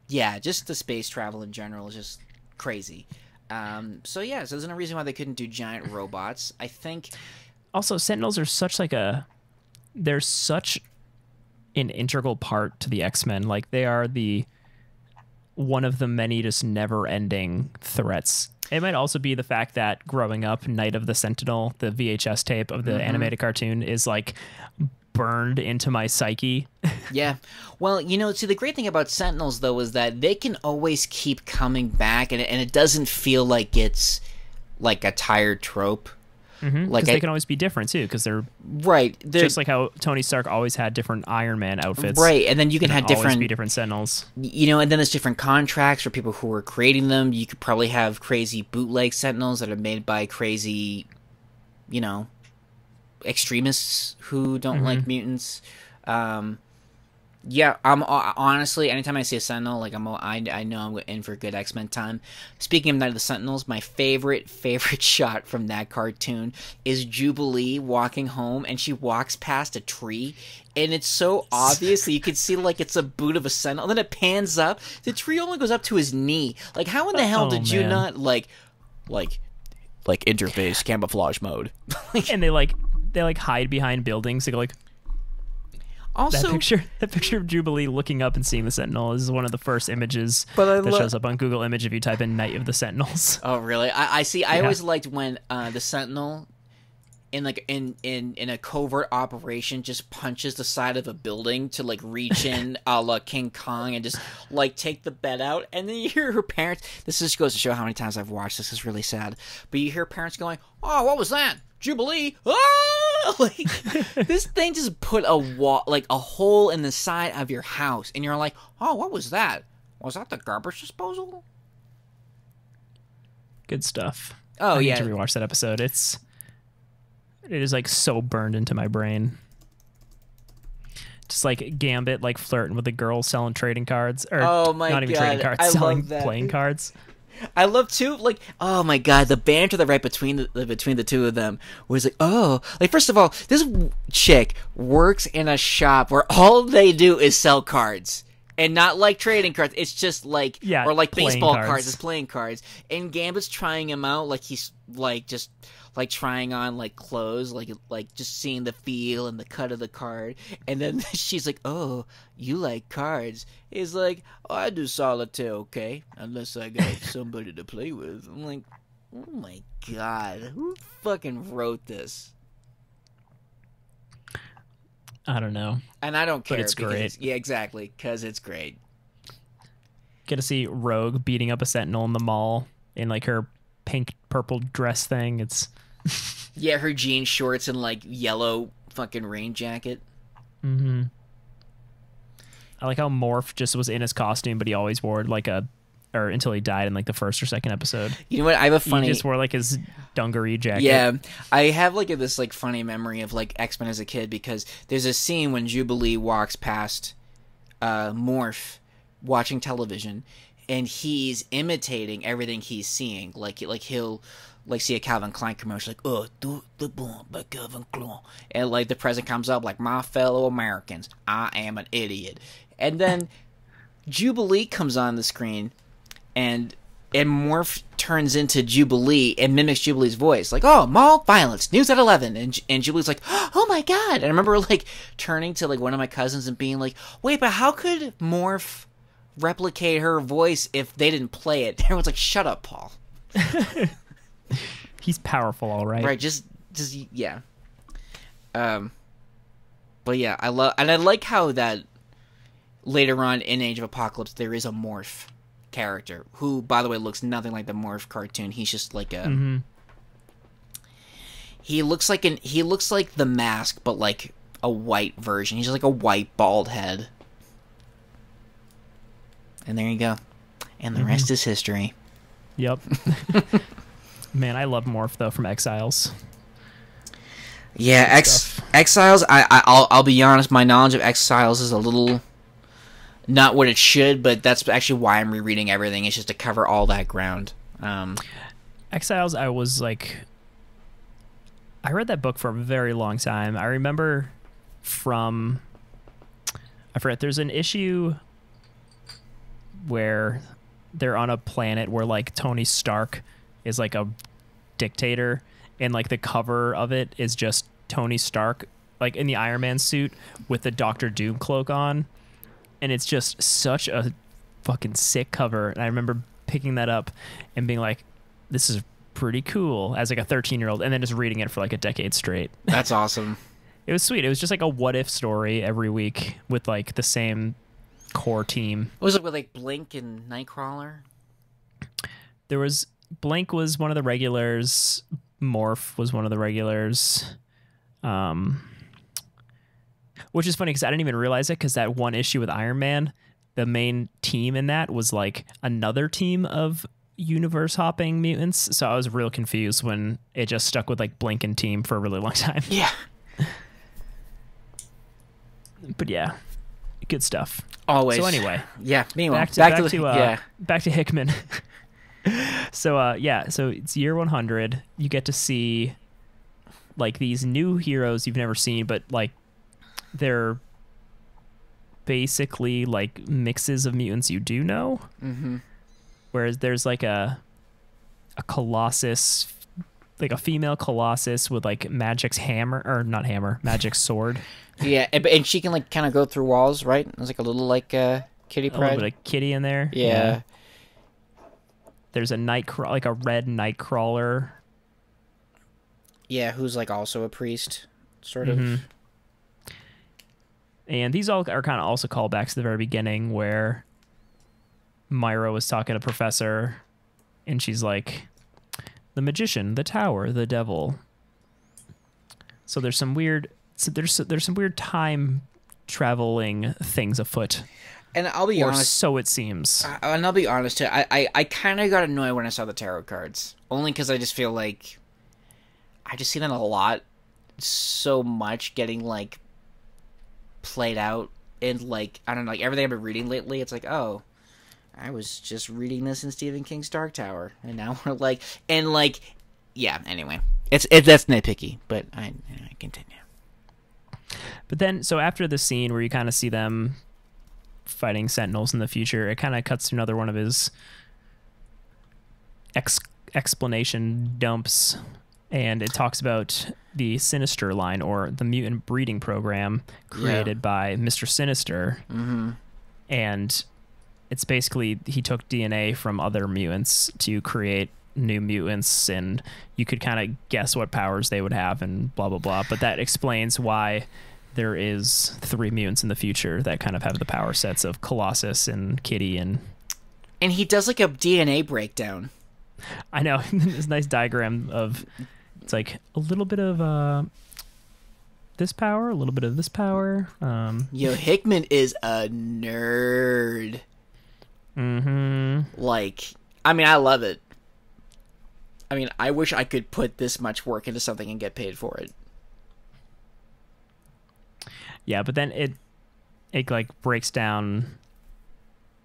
yeah, just the space travel in general is just crazy. So there's no reason why they couldn't do giant robots. I think... Also, Sentinels are they're such an integral part to the X-Men. Like, they are one of the many just never-ending threats. It might also be the fact that growing up, Night of the Sentinel, the VHS tape of the animated cartoon, is like burned into my psyche. Yeah. Well, you know, see, the great thing about Sentinels, though, is that they can always keep coming back, and it doesn't feel like it's like a tired trope. Because they can always be different, too, because they're just like how Tony Stark always had different Iron Man outfits. Right, and then you can have different Sentinels. You know, and then there's different contracts for people who are creating them. You could probably have crazy bootleg Sentinels that are made by crazy, you know, extremists who don't like mutants. Yeah, I'm honestly, anytime I see a Sentinel, like I know I'm in for good X-Men time. Speaking of Night of the Sentinels, my favorite shot from that cartoon is Jubilee walking home, and she walks past a tree, and it's so obvious that you can see like it's a boot of a Sentinel. And then it pans up, the tree only goes up to his knee. Like, how in the hell did you not like interface camouflage mode? And they hide behind buildings. They go like. Also, that picture of Jubilee looking up and seeing the Sentinel is one of the first images that shows up on Google Image if you type in Night of the Sentinels. Oh, really? I see. I always liked when the Sentinel, in a covert operation, just punches the side of a building to like reach in, a la King Kong, and just like take the bed out. And then you hear her parents. This just goes to show how many times I've watched this. Is really sad. But you hear parents going, "Oh, what was that? Jubilee!" Oh! Like, this thing just put a hole in the side of your house, and you're like, "Oh, what was that? Was that the garbage disposal?" Good stuff. Oh, I need to rewatch that episode. It is like so burned into my brain. Just like Gambit, like flirting with the girl selling trading cards, or not even trading cards, selling playing cards. I love too, like, oh my god, the banter that right between the two of them was like, oh, like, first of all, this chick works in a shop where all they do is sell cards. And not like trading cards. It's just like, or like baseball cards. It's playing cards. And Gambit's trying him out, like he's like just like trying on like clothes, like just seeing the feel and the cut of the card. And then she's like, "Oh, you like cards?" He's like, "Oh, I do solitaire, okay, unless I got somebody to play with." I'm like, oh my god, who fucking wrote this? I don't know. And I don't care. But it's great. Yeah, exactly, because it's great. Get to see Rogue beating up a Sentinel in the mall in like her pink purple dress thing. It's yeah, her jean shorts and like yellow fucking rain jacket. Mm-hmm. I like how Morph just was in his costume, but he always wore like or until he died in like the first or second episode. You know what? I have a funny. He just wore like his dungaree jacket. Yeah, I have like this like funny memory of like X-Men as a kid, because there's a scene when Jubilee walks past Morph watching television, and he's imitating everything he's seeing. Like he'll like see a Calvin Klein commercial, like, "Oh, do the bomb by Calvin Klein," and like the president comes up like, "My fellow Americans, I am an idiot," and then Jubilee comes on the screen. And Morph turns into Jubilee and mimics Jubilee's voice. Like, "Oh, mall violence, news at 11. And Jubilee's like, "Oh my god." And I remember like turning to like one of my cousins and being like, "Wait, but how could Morph replicate her voice if they didn't play it?" Everyone's like, "Shut up, Paul." He's powerful, all right. Right, just yeah. But yeah, I like how that later on in Age of Apocalypse there is a Morph character who, by the way, looks nothing like the Morph cartoon. He's just like a he looks like the Mask, but like a white version. He's just like a white bald head. And there you go. And the rest is history. Yep. Man, I love Morph though from Exiles. Yeah, Exiles. I'll be honest. My knowledge of Exiles is a little not what it should, but that's actually why I'm rereading everything. It's just to cover all that ground. Exiles, I read that book for a very long time. I remember I forget, there's an issue where they're on a planet where like Tony Stark is like a dictator, and like the cover of it is just Tony Stark like in the Iron Man suit with the Doctor Doom cloak on. And it's just such a fucking sick cover. And I remember picking that up and being like, this is pretty cool as like a 13-year-old, and then just reading it for like a decade straight. That's awesome. It was sweet. It was just like a what if story every week with like the same core team. Was it with like Blink and Nightcrawler? Blink was one of the regulars. Morph was one of the regulars. Which is funny because I didn't even realize it, because that one issue with Iron Man, the main team in that was like another team of universe hopping mutants. So I was real confused when it just stuck with like Blink and team for a really long time. Yeah. But yeah, Good stuff. Always. So anyway, yeah. Meanwhile, back to Hickman. So so it's year 100. You get to see like these new heroes you've never seen, but like they're basically like mixes of mutants you do know. Mm-hmm. Whereas there's like a Colossus, like a female Colossus with like magic's sword. Yeah, and she can like kind of go through walls, right? There's like a little like kitty pride. A little bit of kitty in there. Yeah. There's a like a red nightcrawler. Yeah, who's like also a priest, sort of. And these all are kind of also callbacks to the very beginning where Myra was talking to Professor, and she's like, the magician, the tower, the devil. So there's some weird time traveling things afoot. And I'll be honest. So it seems. And I'll be honest too. I kind of got annoyed when I saw the tarot cards, only because I just feel like I just see that a lot, so much getting like played out, and like I don't know, like everything I've been reading lately. It's like, oh, I was just reading this in Stephen King's Dark Tower, and now we're like, and like, yeah. Anyway, it's that's nitpicky, but I continue. But then, so after the scene where you kind of see them fighting Sentinels in the future, it kind of cuts to another one of his explanation dumps, and it talks about the Sinister line, or the mutant breeding program created by Mr. Sinister. Mm-hmm. And it's basically he took DNA from other mutants to create new mutants, and you could kind of guess what powers they would have and blah, blah, blah. But that explains why there is 3 mutants in the future that kind of have the power sets of Colossus and Kitty. And he does like a DNA breakdown. I know. This nice diagram of, it's like a little bit of this power, a little bit of this power. Yo, Hickman is a nerd. Mm-hmm. Like, I mean, I love it. I mean, I wish I could put this much work into something and get paid for it. Yeah, but then it like breaks down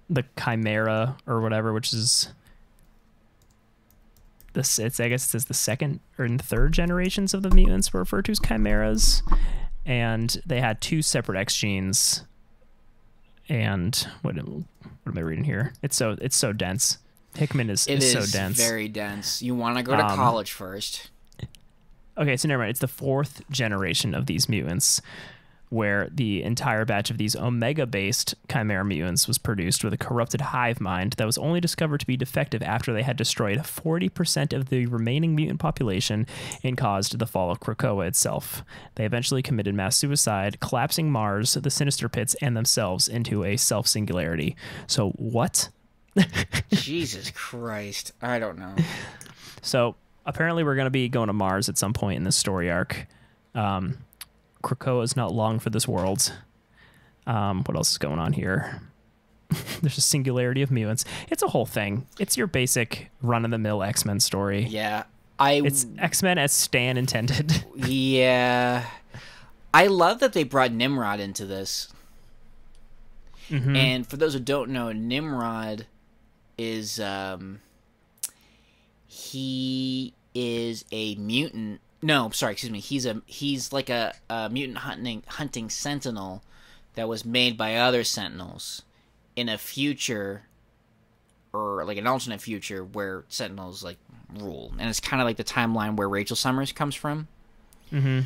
the Chimera or whatever, which is this. It's, I guess it says the second or third generations of the mutants were referred to as chimeras, and they had 2 separate X genes. And what am I reading here? It's so dense. Hickman is so dense. Very dense. You want to go to college first. Okay, so never mind. It's the 4th generation of these mutants, where the entire batch of these Omega-based Chimera mutants was produced with a corrupted hive mind that was only discovered to be defective after they had destroyed 40% of the remaining mutant population and caused the fall of Krakoa itself. They eventually committed mass suicide, collapsing Mars, the Sinister Pits, and themselves into a self-singularity. So what? Jesus Christ. I don't know. So apparently we're going to be going to Mars at some point in this story arc. Krakoa is not long for this world. What else is going on here? There's a singularity of mutants. It's a whole thing. It's your basic run-of-the-mill X-Men story. Yeah. It's X-Men as Stan intended. Yeah. I love that they brought Nimrod into this. Mm-hmm. And for those who don't know, Nimrod is he is a mutant. No, sorry, excuse me. He's like a mutant hunting sentinel that was made by other sentinels in a future, or like an alternate future where sentinels like rule, and it's kind of like the timeline where Rachel Summers comes from. Mm-hmm.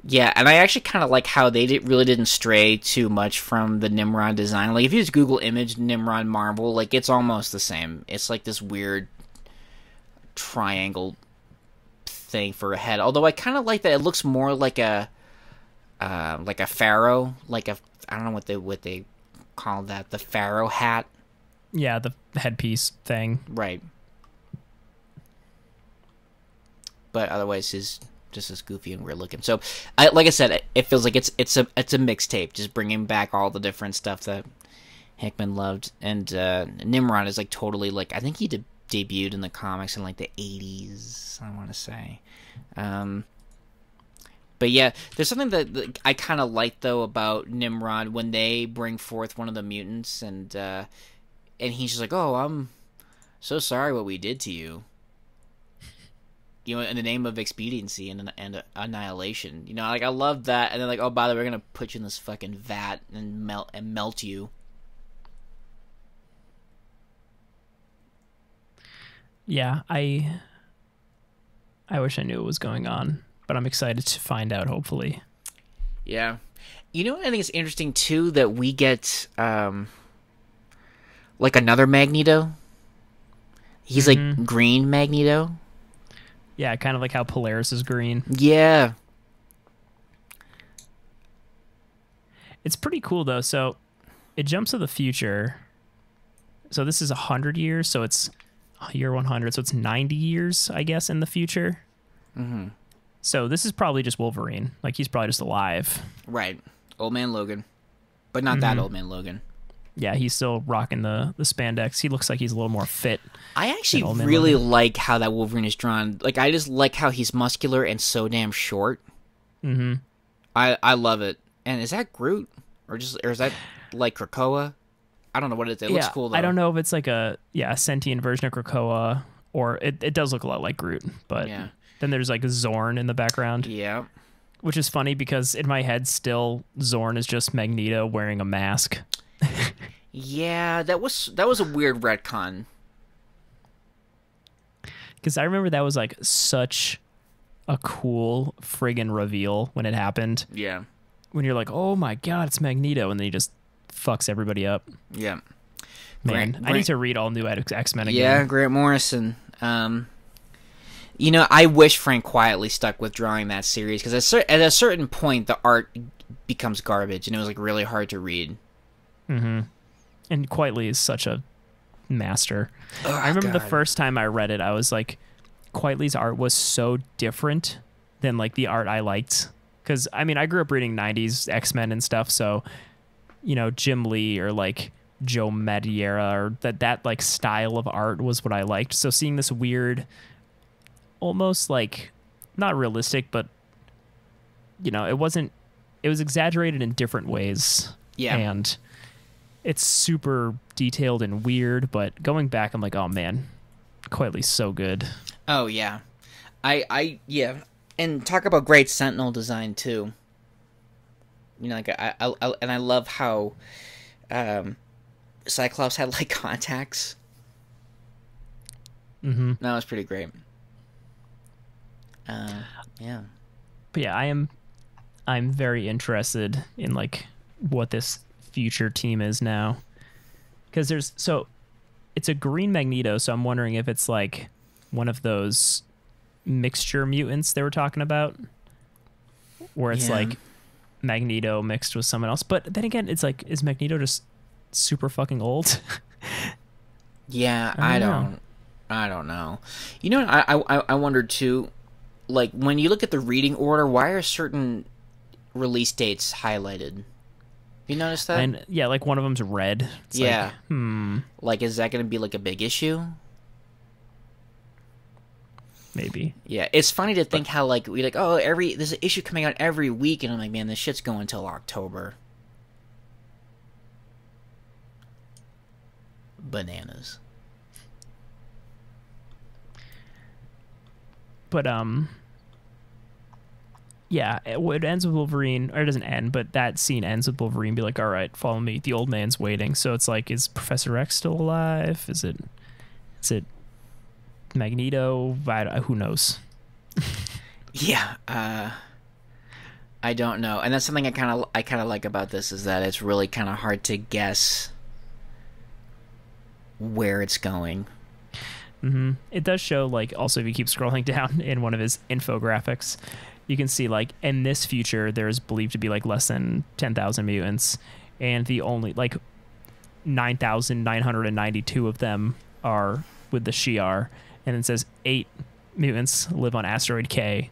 Yeah, and I actually kind of like how they really didn't stray too much from the Nimrod design. Like, if you just Google image Nimrod Marvel, like, it's almost the same. It's like this weird triangle thing for a head. Although I kind of like that it looks more like a pharaoh, like a, I don't know what they call that, the pharaoh hat. Yeah, the headpiece thing. Right. But otherwise, is just as goofy and weird looking. So, like I said, it feels like it's a mixtape, just bringing back all the different stuff that Hickman loved. And Nimrod is like totally like, I think he debuted in the comics in like the 80s, I want to say. But yeah, there's something that I kind of like though about Nimrod when they bring forth one of the mutants, and he's just like, "Oh, I'm so sorry what we did to you." You know, in the name of expediency and annihilation. You know, like I love that. And then like, oh, by the way, we're gonna put you in this fucking vat and melt you. Yeah, I wish I knew what was going on, but I'm excited to find out, hopefully. Yeah. You know what I think is interesting, too? That we get, like, another Magneto. He's, like, green Magneto. Yeah, kind of like how Polaris is green. Yeah. It's pretty cool, though. So, it jumps to the future. So, this is 100 years, so it's year 100, so it's 90 years, I guess, in the future. Mm-hmm. So this is probably just Wolverine. Like, he's probably just alive. Right. Old Man Logan. But not that Old Man Logan. Yeah, he's still rocking the spandex. He looks like he's a little more fit. I actually really like how that Wolverine is drawn. Like, I just like how he's muscular and so damn short. Mm-hmm. I love it. And is that Groot? Or is that, like, Krakoa? I don't know what it is. It looks cool, though. I don't know if it's like a sentient version of Krakoa, or it does look a lot like Groot, but then there's like Zorn in the background. Yeah. Which is funny because in my head still Zorn is just Magneto wearing a mask. Yeah, that was a weird retcon. Because I remember that was like such a cool friggin' reveal when it happened. Yeah. When you're like, oh my god, it's Magneto, and then he just fucks everybody up. Yeah. Man, I need to read all new X-Men again. Yeah, Grant Morrison. You know, I wish Frank quietly stuck with drawing that series, because at a certain point, the art becomes garbage, and it was like really hard to read. Mm-hmm. And Quietly is such a master. Oh, I remember the first time I read it, I was like, Quietly's art was so different than like the art I liked. Because, I mean, I grew up reading 90s X-Men and stuff, so, you know, Jim Lee or like Joe Madureira or that like style of art was what I liked. So seeing this weird, almost like not realistic, but you know, it was exaggerated in different ways. Yeah. And it's super detailed and weird, but going back, I'm like, oh man, Quietly's so good. Oh yeah. Yeah. And talk about great Sentinel design too. You know, like I love how Cyclops had like contacts. Mm-hmm. That was pretty great. Yeah. But yeah, I'm very interested in like what this future team is now, because it's a green Magneto, so I'm wondering if it's like one of those mixture mutants they were talking about, where it's like Magneto mixed with someone else. But then again, it's like, is Magneto just super fucking old? Yeah, I don't know. You know what I wondered too, like when you look at the reading order, why are certain release dates highlighted? You notice that? And yeah, like one of them's red. It's yeah. Like, like, is that going to be like a big issue? Maybe. Yeah, it's funny to think how like we like, oh, there's an issue coming out every week, and I'm like, man, this shit's going until October. Bananas. But yeah, it ends with Wolverine, or it doesn't end, but that scene ends with Wolverine be like, all right, follow me. The old man's waiting. So it's like, is Professor X still alive? Is it Magneto? Who knows? Yeah, I don't know, and that's something I kind of like about this, is that it's really kind of hard to guess where it's going. Mm-hmm. It does show, like, also if you keep scrolling down in one of his infographics, you can see like in this future there's believed to be like less than 10,000 mutants, and the only like 9,992 of them are with the Shi'ar. And it says 8 mutants live on asteroid K.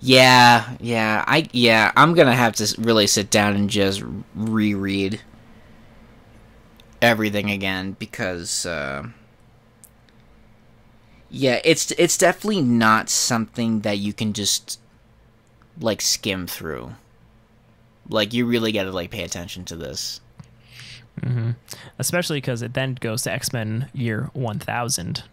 I'm gonna have to really sit down and just reread everything again, because it's definitely not something that you can just like skim through. Like, you really got to like pay attention to this. Mm-hmm. Especially because it then goes to X-Men year 1000.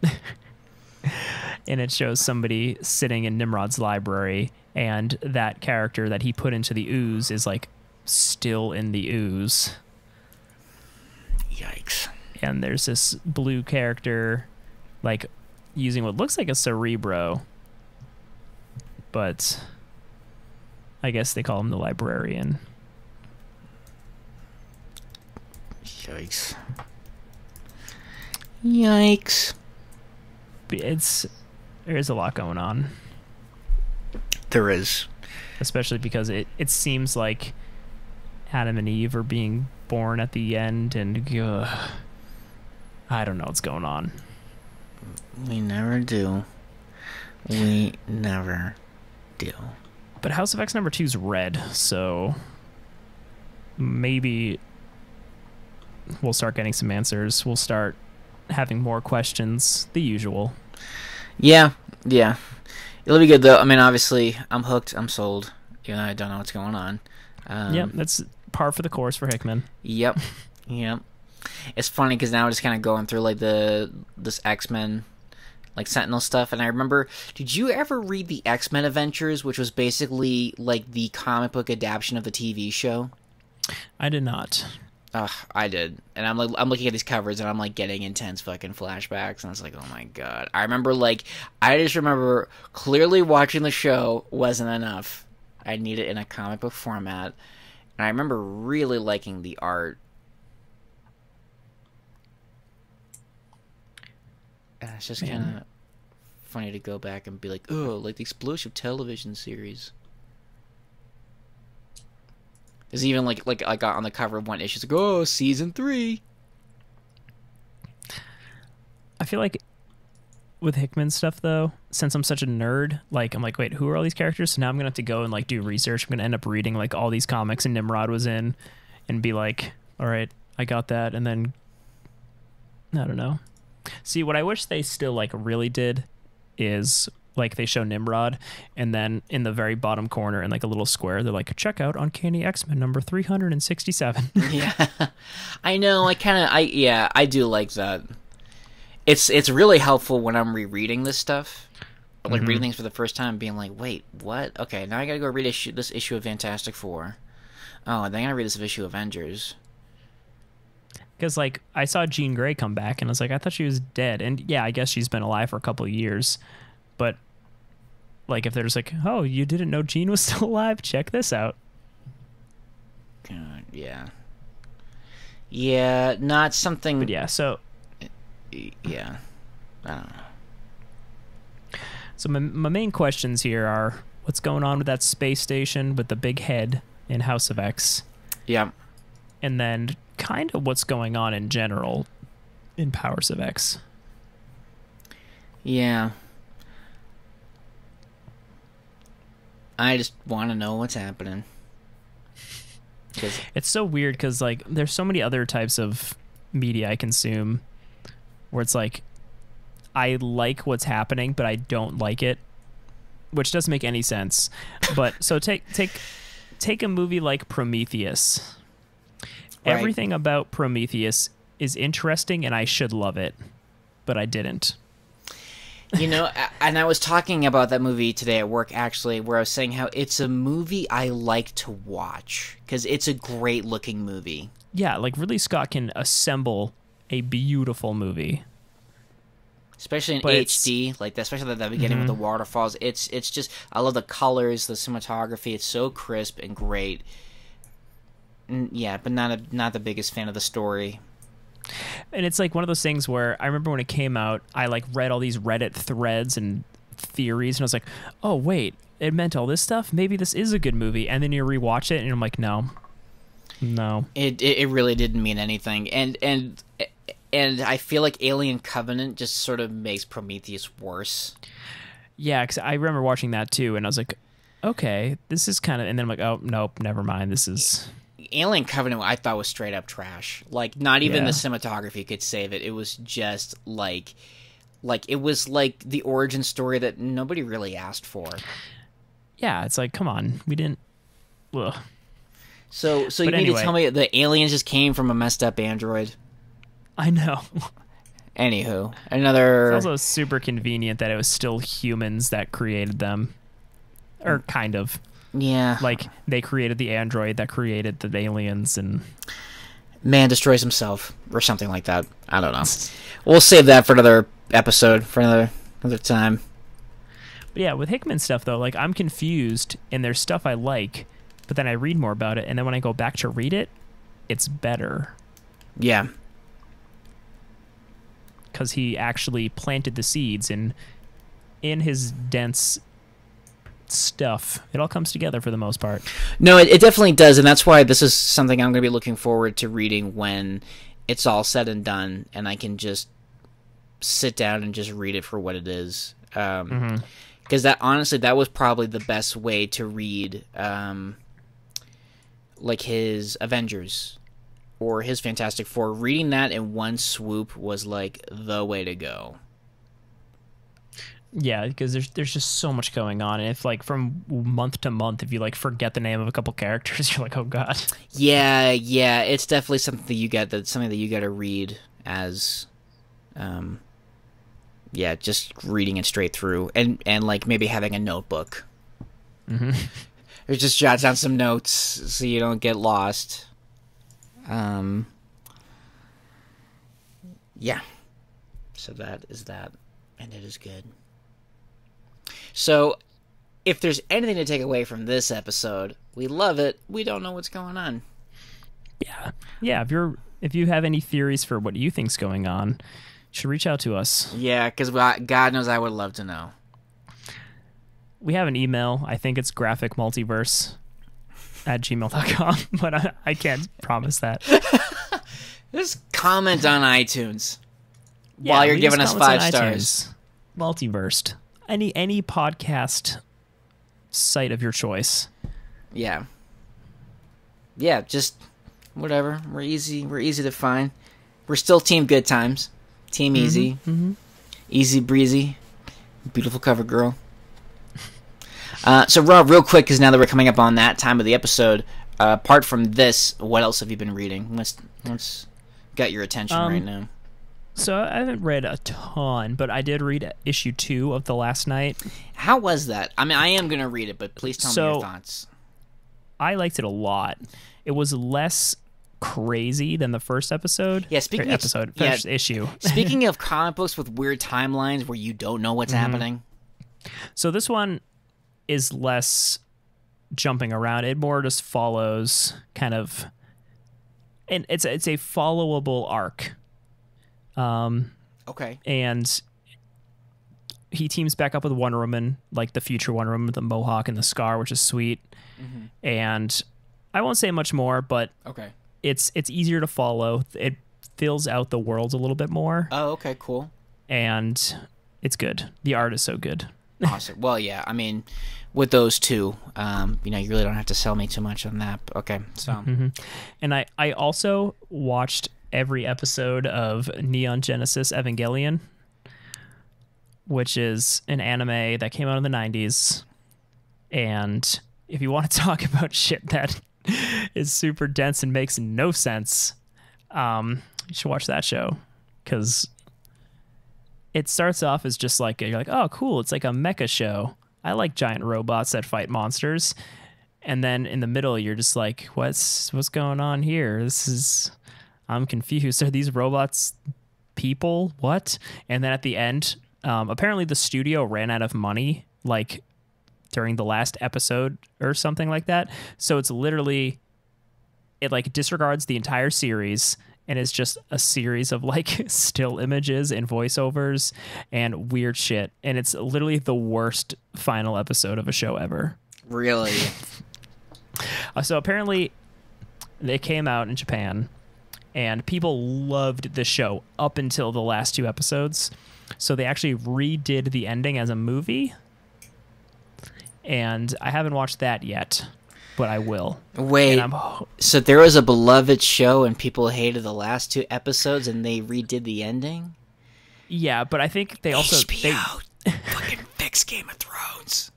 And it shows somebody sitting in Nimrod's library, and that character that he put into the ooze is like still in the ooze. Yikes. And there's this blue character like using what looks like a Cerebro, but I guess they call him the librarian. Yikes. Yikes. There's a lot going on. There is. Especially because it seems like Adam and Eve are being born at the end, and I don't know what's going on. We never do. We never do. But House of X number 2 is red, so maybe we'll start getting some answers. We'll start having more questions, the usual. Yeah. It'll be good, though. I mean, obviously, I'm hooked. I'm sold. You know, I don't know what's going on. Yep, that's par for the course for Hickman. Yep. It's funny because now we're just kind of going through like this X-Men like Sentinel stuff, and I remember, did you ever read the X-Men Adventures, which was basically like the comic book adaptation of the TV show? I did not. I did, and I'm looking at these covers, and I'm like getting intense fucking flashbacks, and I was like, oh my god. I just remember clearly watching the show wasn't enough. I need it in a comic book format, and I remember really liking the art. And it's just kind of funny to go back and be like, oh, like the Explosive television series. There's even like on the cover of one issue, it's like, oh, season 3. I feel like with Hickman stuff, though, since I'm such a nerd, like, I'm like, wait, who are all these characters? So now I'm gonna have to go and like do research. I'm gonna end up reading like all these comics and Nimrod was in, and be like, all right, I got that, and then I don't know. See, what I wish they still like really did is like they show Nimrod, and then in the very bottom corner in like a little square, they're like, check out Uncanny X-Men number 367. Yeah, I know. I do like that. It's really helpful when I'm rereading this stuff, or like reading things for the first time, being like, wait, what? Okay, now I gotta go read this issue of Fantastic Four. Oh, and then I gotta read this issue of Avengers. Because, like, I saw Jean Grey come back, and I was like, I thought she was dead. And, yeah, I guess she's been alive for a couple of years. But, like, if they're just like, oh, you didn't know Jean was still alive? Check this out. Yeah. Yeah, not something... But, yeah, so... Yeah. I don't know. So, my main questions here are, what's going on with that space station with the big head in House of X? Yeah. And then... kind of what's going on in general in Powers of X. Yeah. I just want to know what's happening. It's so weird because like there's so many other types of media I consume where it's like I like what's happening but I don't like it, which doesn't make any sense. But so take a movie like Prometheus. Right. Everything about Prometheus is interesting and I should love it, but I didn't. You know, and I was talking about that movie today at work, actually, where I was saying how it's a movie I like to watch, because it's a great-looking movie. Yeah, like Ridley Scott can assemble a beautiful movie. Especially in HD, like especially at the beginning with the waterfalls. It's just, I love the colors, the cinematography. It's so crisp and great. Yeah, but not the biggest fan of the story. And it's like one of those things where I remember when it came out, I like read all these Reddit threads and theories, and I was like, oh wait, it meant all this stuff? Maybe this is a good movie. And then you rewatch it, and I'm like, no. It really didn't mean anything. And I feel like Alien Covenant just sort of makes Prometheus worse. Yeah, because I remember watching that too, and I was like, okay, this is kind of... And then I'm like, oh, nope, never mind, this is... Alien Covenant I thought was straight up trash. Like, not even the cinematography could save it. It was just like it was like the origin story that nobody really asked for. yeah, it's like, come on, we didn't. Ugh. So you mean to tell me the aliens just came from a messed up android? I know. Anywho, another. It's also super convenient that it was still humans that created them, or kind of. Yeah. Like they created the android that created the aliens, and man destroys himself or something like that. I don't know. We'll save that for another episode, for another time. But yeah, with Hickman stuff though, like I'm confused, and there's stuff I like, but then I read more about it, and then when I go back to read it, it's better. Yeah. Because he actually planted the seeds, and in his dense stuff, it all comes together for the most part. No, it definitely does, and that's why this is something I'm going to be looking forward to reading when it's all said and done, and I can just sit down and just read it for what it is. Because that honestly, that was probably the best way to read, like his Avengers or his Fantastic Four. Reading that in one swoop was like the way to go. Yeah, because there's just so much going on, and if like from month to month, if you like forget the name of a couple characters, you're like, oh god. Yeah, it's definitely something that you got to read as, yeah, just reading it straight through, and like maybe having a notebook, or just jot down some notes so you don't get lost. Yeah, so that is that, and it is good. So, if there's anything to take away from this episode, we love it. We don't know what's going on. Yeah. If you have any theories for what you think's going on, you should reach out to us. Yeah, because God knows I would love to know. We have an email. I think it's graphicmultiverse@gmail.com, but I can't promise that. Just comment on iTunes while you're giving us 5 stars. Multiversed. Any podcast site of your choice. Yeah, just whatever. We're easy to find. We're still Team Good Times. Team Easy. Easy breezy. Beautiful cover girl. So Rob, real quick, because now that we're coming up on that time of the episode, apart from this, what else have you been reading? What's got your attention right now? So I haven't read a ton, but I did read issue 2 of The Last Night. How was that? I mean, I am going to read it, but please tell me your thoughts. I liked it a lot. It was less crazy than the first episode. Yeah, first issue. Speaking of comic books with weird timelines where you don't know what's happening. So this one is less jumping around. It more just follows kind of, and it's a followable arc. Okay. And he teams back up with Wonder Woman, like the future Wonder Woman with the mohawk and the scar, which is sweet. And I won't say much more, but okay, it's easier to follow. It fills out the world a little bit more. Oh, okay, cool. And it's good. The art is so good. Awesome. Well, yeah, I mean, with those two, you really don't have to sell me too much on that. Okay, so. And I also watched every episode of Neon Genesis Evangelion, which is an anime that came out in the 90s. And if you want to talk about shit that is super dense and makes no sense, you should watch that show, because it starts off as just like, you're like, oh, cool, it's like a mecha show. I like giant robots that fight monsters. And then in the middle, you're just like, what's going on here? I'm confused. Are these robots people? What? And then at the end, apparently the studio ran out of money, like during the last episode or something like that. So it's literally, it like disregards the entire series and it's just a series of like still images and voiceovers and weird shit. And it's literally the worst final episode of a show ever. Really? So apparently they came out in Japan and people loved the show up until the last 2 episodes. So they actually redid the ending as a movie. And I haven't watched that yet, but I will. Wait, so there was a beloved show and people hated the last 2 episodes and they redid the ending? Yeah, but I think they also... HBO fucking fix Game of Thrones.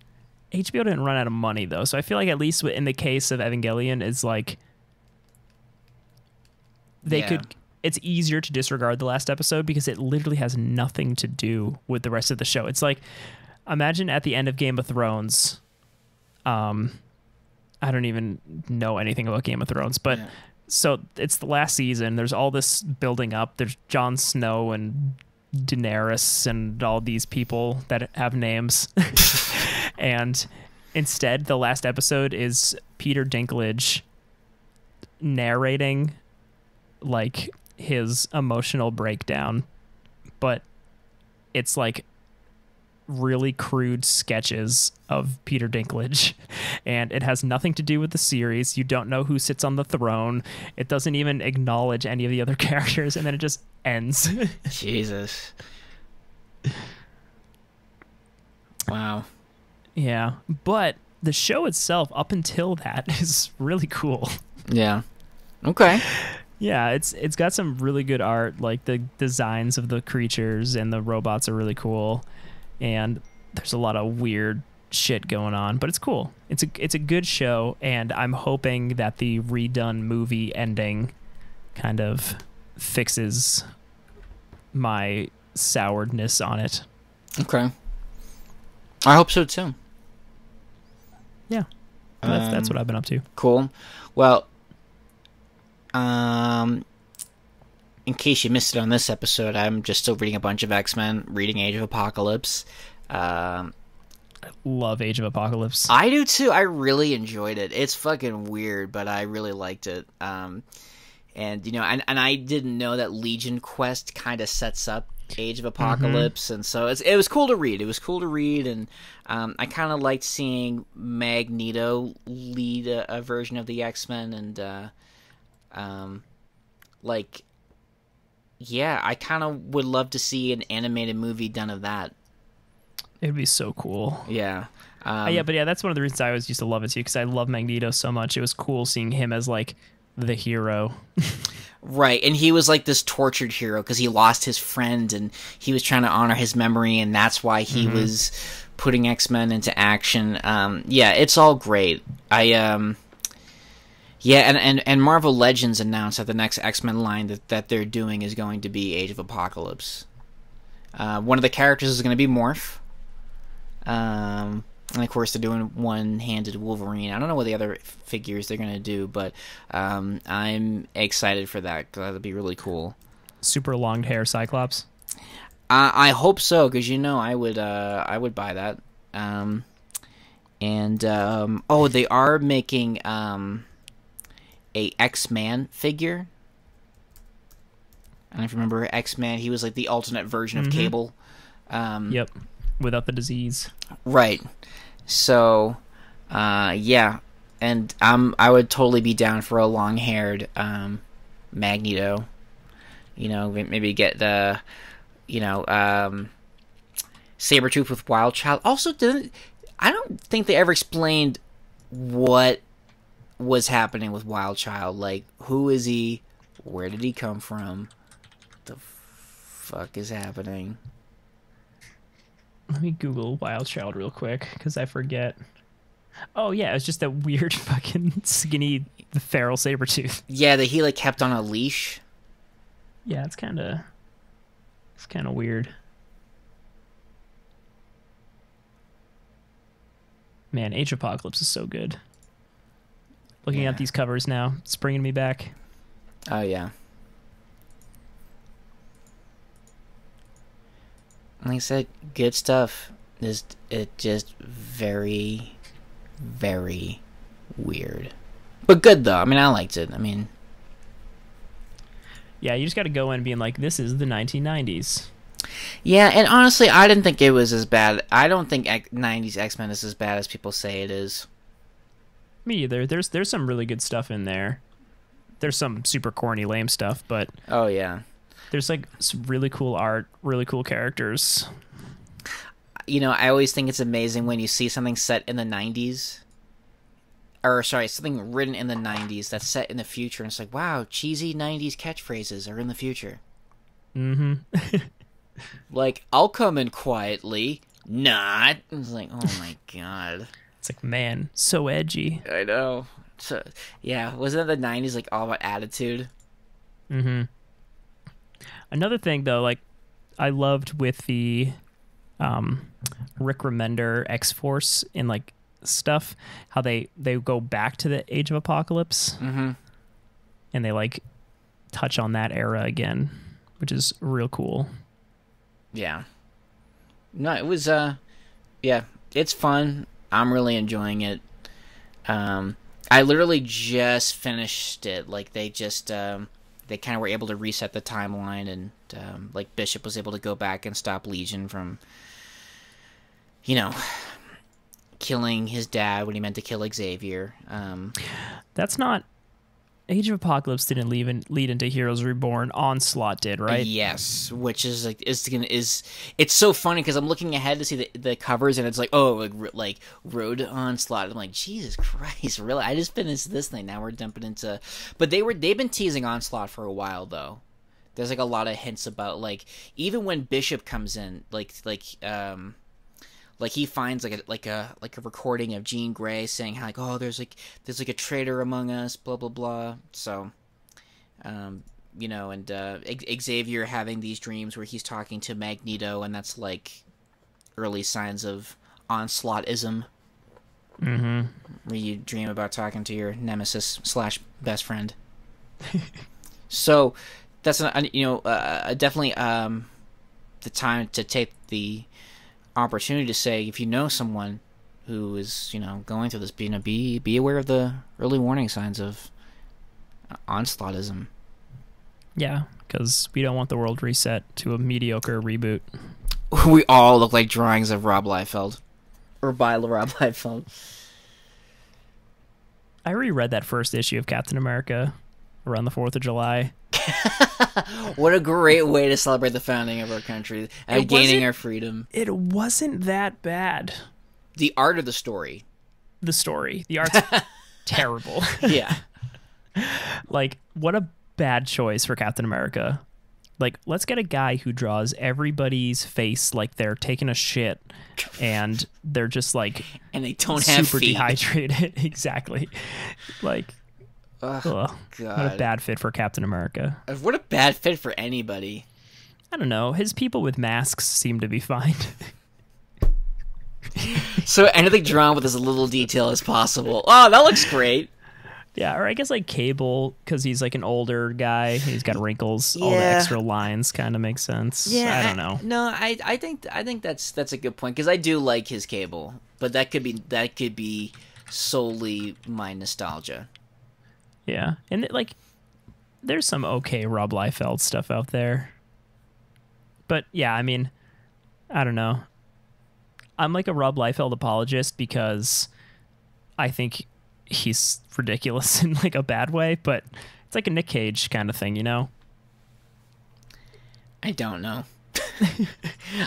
HBO didn't run out of money though, so I feel like at least in the case of Evangelion, it's like they could. It's easier to disregard the last episode because it literally has nothing to do with the rest of the show. It's like, imagine at the end of Game of Thrones. I don't even know anything about Game of Thrones, but so it's the last season. There's all this building up. There's Jon Snow and Daenerys and all these people that have names. And instead, the last episode is Peter Dinklage narrating like his emotional breakdown, but it's like really crude sketches of Peter Dinklage, and it has nothing to do with the series. You don't know who sits on the throne. It doesn't even acknowledge any of the other characters, and then it just ends. Jesus. Wow. Yeah, but the show itself up until that is really cool. Yeah. Okay. Yeah, it's got some really good art. Like the designs of the creatures and the robots are really cool, and there's a lot of weird shit going on, but it's cool. It's a good show, and I'm hoping that the redone movie ending kind of fixes my souredness on it. Okay. I hope so too. Yeah, that's what I've been up to. Cool. Well, in case you missed it on this episode, I'm just still reading a bunch of X-Men, reading Age of Apocalypse. I love Age of Apocalypse. I do too. I really enjoyed it. It's fucking weird, but I really liked it. And you know, and I didn't know that Legion Quest kind of sets up Age of Apocalypse, and so it was cool to read. It was cool to read, and I kind of liked seeing Magneto lead a version of the X-Men, and yeah, I kind of would love to see an animated movie done of that. It'd be so cool. Yeah. But that's one of the reasons I always used to love it too, because I love Magneto so much. It was cool seeing him as like the hero. Right, and he was like this tortured hero because he lost his friend, and he was trying to honor his memory, and that's why he was putting X-Men into action. Yeah, it's all great. And Marvel Legends announced that the next X-Men line that they're doing is going to be Age of Apocalypse. One of the characters is going to be Morph. And of course they're doing one-handed Wolverine. I don't know what the other figures they're going to do, but I'm excited for that because that'll be really cool. Super long hair Cyclops? I hope so, because you know I would buy that. They are making a X-Man figure. I don't know if you remember X-Man. He was like the alternate version of Cable. Yep, without the disease. Right. So, yeah, and I would totally be down for a long-haired Magneto. You know, maybe get the, Sabretooth with Wild Child. Also, I don't think they ever explained what was happening with Wild Child. Like, who is he? Where did he come from? The fuck is happening? Let me Google Wild Child real quick, because I forget. Oh, yeah, it's just that weird fucking skinny feral Sabretooth. Yeah, that he, like, kept on a leash. Yeah, it's kind of weird. Man, Age of Apocalypse is so good. Looking at these covers now, it's bringing me back. Oh, yeah. Like I said, good stuff. It's just very, very weird. But good, though. I mean, I liked it. I mean... Yeah, you just got to go in being like, this is the 1990s. Yeah, and honestly, I didn't think it was as bad. I don't think 90s X-Men is as bad as people say it is. Me either. There's some really good stuff in there. There's some super corny, lame stuff, but... Oh, yeah. There's, like, some really cool art, really cool characters. You know, I always think it's amazing when you see something set in the 90s. Or, sorry, something written in the 90s that's set in the future, and it's like, wow, cheesy 90s catchphrases are in the future. Mm-hmm. Like, I'll come in quietly. Not. It's like, oh my god. It's like, man, so edgy. I know. So yeah, wasn't it the 90s like all about attitude? Mm-hmm. Another thing though, like I loved with the Rick Remender X-Force in like stuff, how they go back to the Age of Apocalypse, and they like touch on that era again, which is real cool. Yeah. No, it was yeah, it's fun. I'm really enjoying it. I literally just finished it. Like they just they kind of were able to reset the timeline, and like Bishop was able to go back and stop Legion from, you know, killing his dad when he meant to kill Xavier. That's not Age of Apocalypse didn't lead into Heroes Reborn. Onslaught did, right? Yes, which is like it's so funny because I'm looking ahead to see the covers, and it's like, oh, like Road to Onslaught. I'm like, Jesus Christ, really? I just finished this thing. Now we're dumping into, but they've been teasing Onslaught for a while though. There's like a lot of hints about like even when Bishop comes in, like he finds like a recording of Jean Grey saying how like, oh, there's like a traitor among us, blah blah blah. So, you know, and Xavier having these dreams where he's talking to Magneto, and that's like early signs of Onslaughtism. Mm-hmm. Where you dream about talking to your nemesis / best friend. So that's definitely the time to take the opportunity to say, if you know someone who is, you know, going through this, be aware of the early warning signs of Onslaughtism. Yeah, because we don't want the world reset to a mediocre reboot. We all look like drawings of Rob Liefeld. Or by Rob Liefeld. I reread that first issue of Captain America around the 4th of July. What a great way to celebrate the founding of our country and gaining our freedom. It wasn't that bad. The art of the story. The story. The art's terrible. Yeah. Like, what a bad choice for Captain America. Like, let's get a guy who draws everybody's face like they're taking a shit and they're just like... and they don't have super feet. Dehydrated. Exactly. Like... Ugh, God. What a bad fit for Captain America. What a bad fit for anybody. I don't know. His people with masks seem to be fine. So anything drawn with as little detail as possible. Oh, that looks great. Yeah, or I guess like Cable, because he's like an older guy. He's got wrinkles. Yeah. All the extra lines kind of make sense. Yeah, I don't know. I think that's a good point, because I do like his Cable, but that could be solely my nostalgia. Yeah, and like, there's some okay Rob Liefeld stuff out there. But yeah, I mean, I don't know. I'm like a Rob Liefeld apologist because I think he's ridiculous in like a bad way, but it's like a Nick Cage kind of thing, you know? I don't know.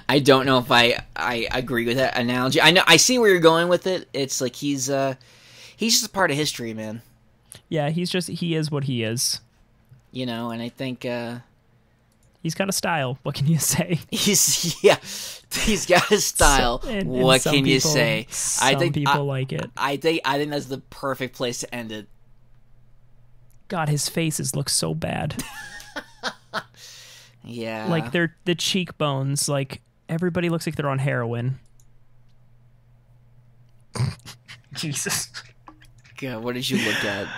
I don't know if I agree with that analogy. I know I see where you're going with it. It's like he's just a part of history, man. Yeah, he is what he is. You know, and I think he's got a style. What can you say? He's got a style. What can you say? I think people like it. I think that's the perfect place to end it. God, his faces look so bad. Yeah. Like the cheekbones, like everybody looks like they're on heroin. Jesus. God, what did you look at?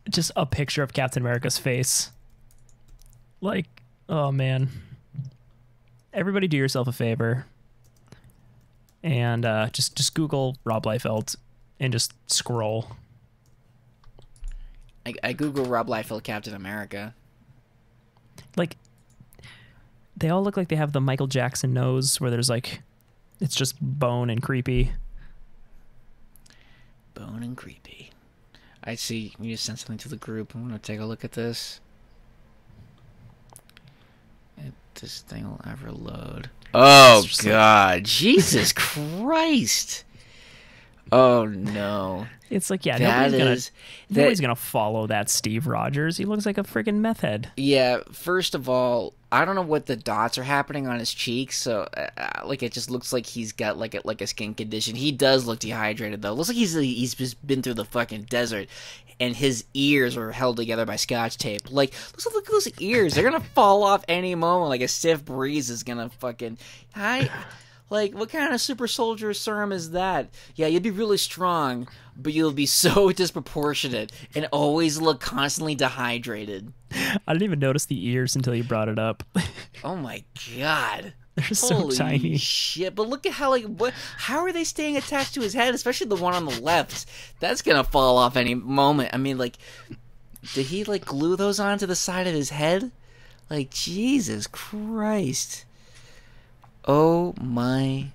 Just a picture of Captain America's face. Like, oh man. Everybody do yourself a favor. And just Google Rob Liefeld and just scroll. I Google Rob Liefeld Captain America. Like, they all look like they have the Michael Jackson nose where there's like, it's just bone and creepy. Bone and creepy. I see. You just sent something to the group. I'm going to take a look at this. If this thing will ever load. Oh, God. Jesus Christ. Oh, no. It's like, yeah, nobody's going to follow that Steve Rogers. He looks like a friggin' meth head. Yeah, first of all, I don't know what the dots are happening on his cheeks, so like it just looks like he's got like a skin condition. He does look dehydrated though. Looks like he's just been through the fucking desert, and his ears are held together by Scotch tape. Like, look at those ears. They're gonna fall off any moment. Like a stiff breeze is gonna fucking Like, what kind of super soldier serum is that? Yeah, you'd be really strong, but you'll be so disproportionate and always look constantly dehydrated. I didn't even notice the ears until you brought it up. Oh my god. They're so tiny. Holy shit. But look at how, how are they staying attached to his head, especially the one on the left? That's gonna fall off any moment. I mean, like, did he, like, glue those onto the side of his head? Like, Jesus Christ. Oh my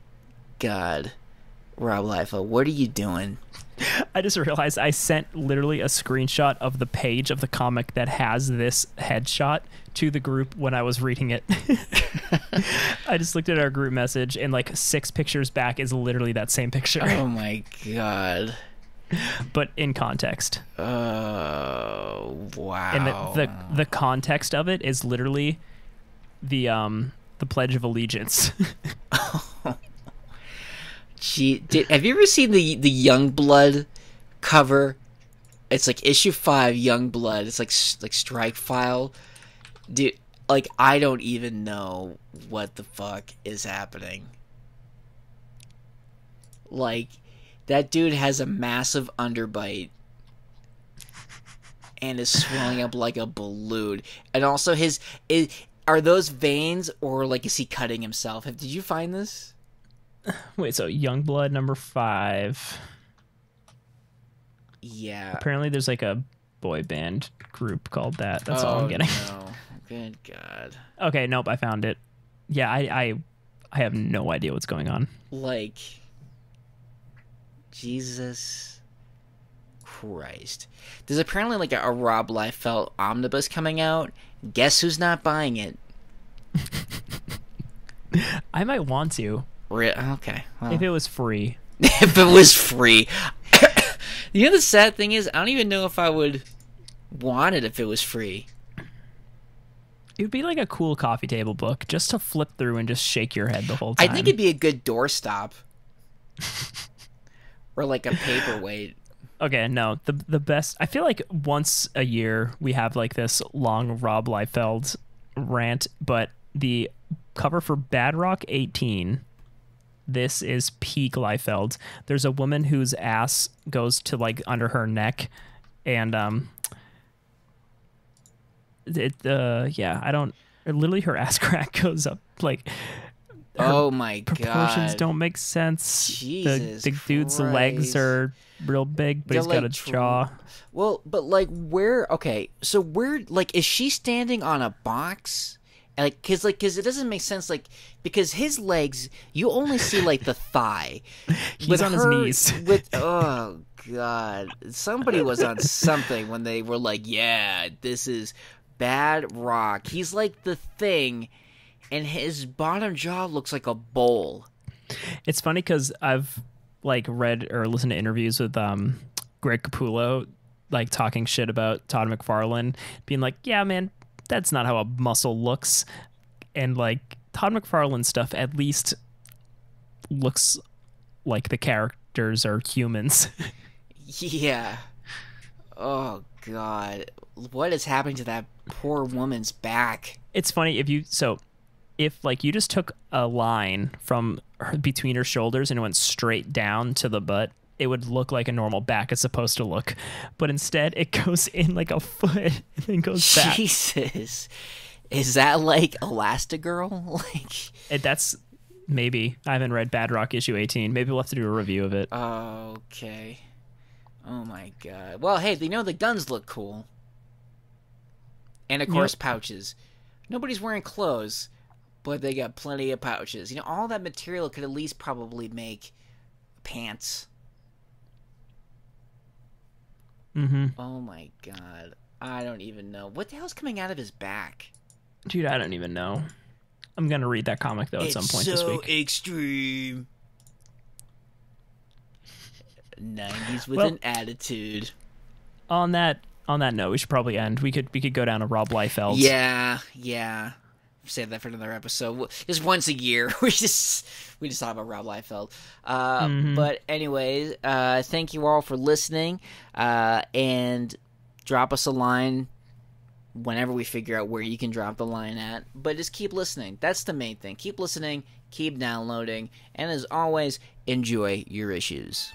god. Rob Liefeld, what are you doing? I just realized I sent literally a screenshot of the page of the comic that has this headshot to the group when I was reading it. I just looked at our group message, and like 6 pictures back is literally that same picture. Oh my god. But in context. Oh, wow. And the context of it is literally the Pledge of Allegiance. Gee, have you ever seen the Youngblood cover? It's like issue 5 Youngblood. It's like Strike File. Dude, like, I don't even know what the fuck is happening. Like, that dude has a massive underbite and is swelling up like a balloon. And also are those veins, or like is he cutting himself? Did you find this? Wait, so Youngblood number 5. Yeah. Apparently there's like a boy band group called that. That's all I'm getting. No. Good God. Okay, nope, I found it. Yeah, I have no idea what's going on. Like, Jesus Christ. There's apparently like a Rob Liefeld omnibus coming out. Guess who's not buying it? I might want to. Okay. Well. If it was free. If it was free. You know, the sad thing is, I don't even know if I would want it if it was free. It would be like a cool coffee table book, just to flip through and just shake your head the whole time. I think it'd be a good doorstop. Or like a paperweight. Okay, no, the best... I feel like once a year we have like this long Rob Liefeld rant, but the cover for Bad Rock 18... This is peak Liefeld. There's a woman whose ass goes to like under her neck, and literally her ass crack goes up like. Oh my god! Proportions don't make sense. Jesus the dude's legs are real big, but he's got a jaw. Well, but like where? Okay, so where? Like, is she standing on a box? Like, cause it doesn't make sense. Like, because his legs, you only see like the thigh. He's on his knees. Oh god, somebody was on something when they were like, "Yeah, this is Bad Rock." He's like the Thing, and his bottom jaw looks like a bowl. It's funny because I've like read or listened to interviews with Greg Capullo, like talking shit about Todd McFarlane, being like, "Yeah, man, that's not how a muscle looks." And like Todd McFarlane stuff at least looks like the characters are humans. Yeah. Oh god. What is happening to that poor woman's back? It's funny if like you just took a line from between her shoulders and went straight down to the butt, it would look like a normal back is supposed to look. But instead, it goes in like a foot and then goes back. Jesus. Is that like Elastigirl? Like, that's maybe. I haven't read Bad Rock issue 18. Maybe we'll have to do a review of it. Okay. Oh my god. Well, hey, the guns look cool. And of course, pouches. Nobody's wearing clothes, but they got plenty of pouches. All that material could at least probably make pants. Mm-hmm. Oh my god. I don't even know. What the hell's coming out of his back? Dude, I don't even know. I'm going to read that comic, though, at some point this week. It's so extreme. 90s with an attitude. On that note, we should probably end. We could go down a Rob Liefeld. Yeah. save that for another episode. Just once a year, we just talk about Rob Liefeld. But anyways, thank you all for listening, and drop us a line whenever we figure out where you can drop the line at. But just keep listening. That's the main thing. Keep listening, keep downloading, and as always, enjoy your issues.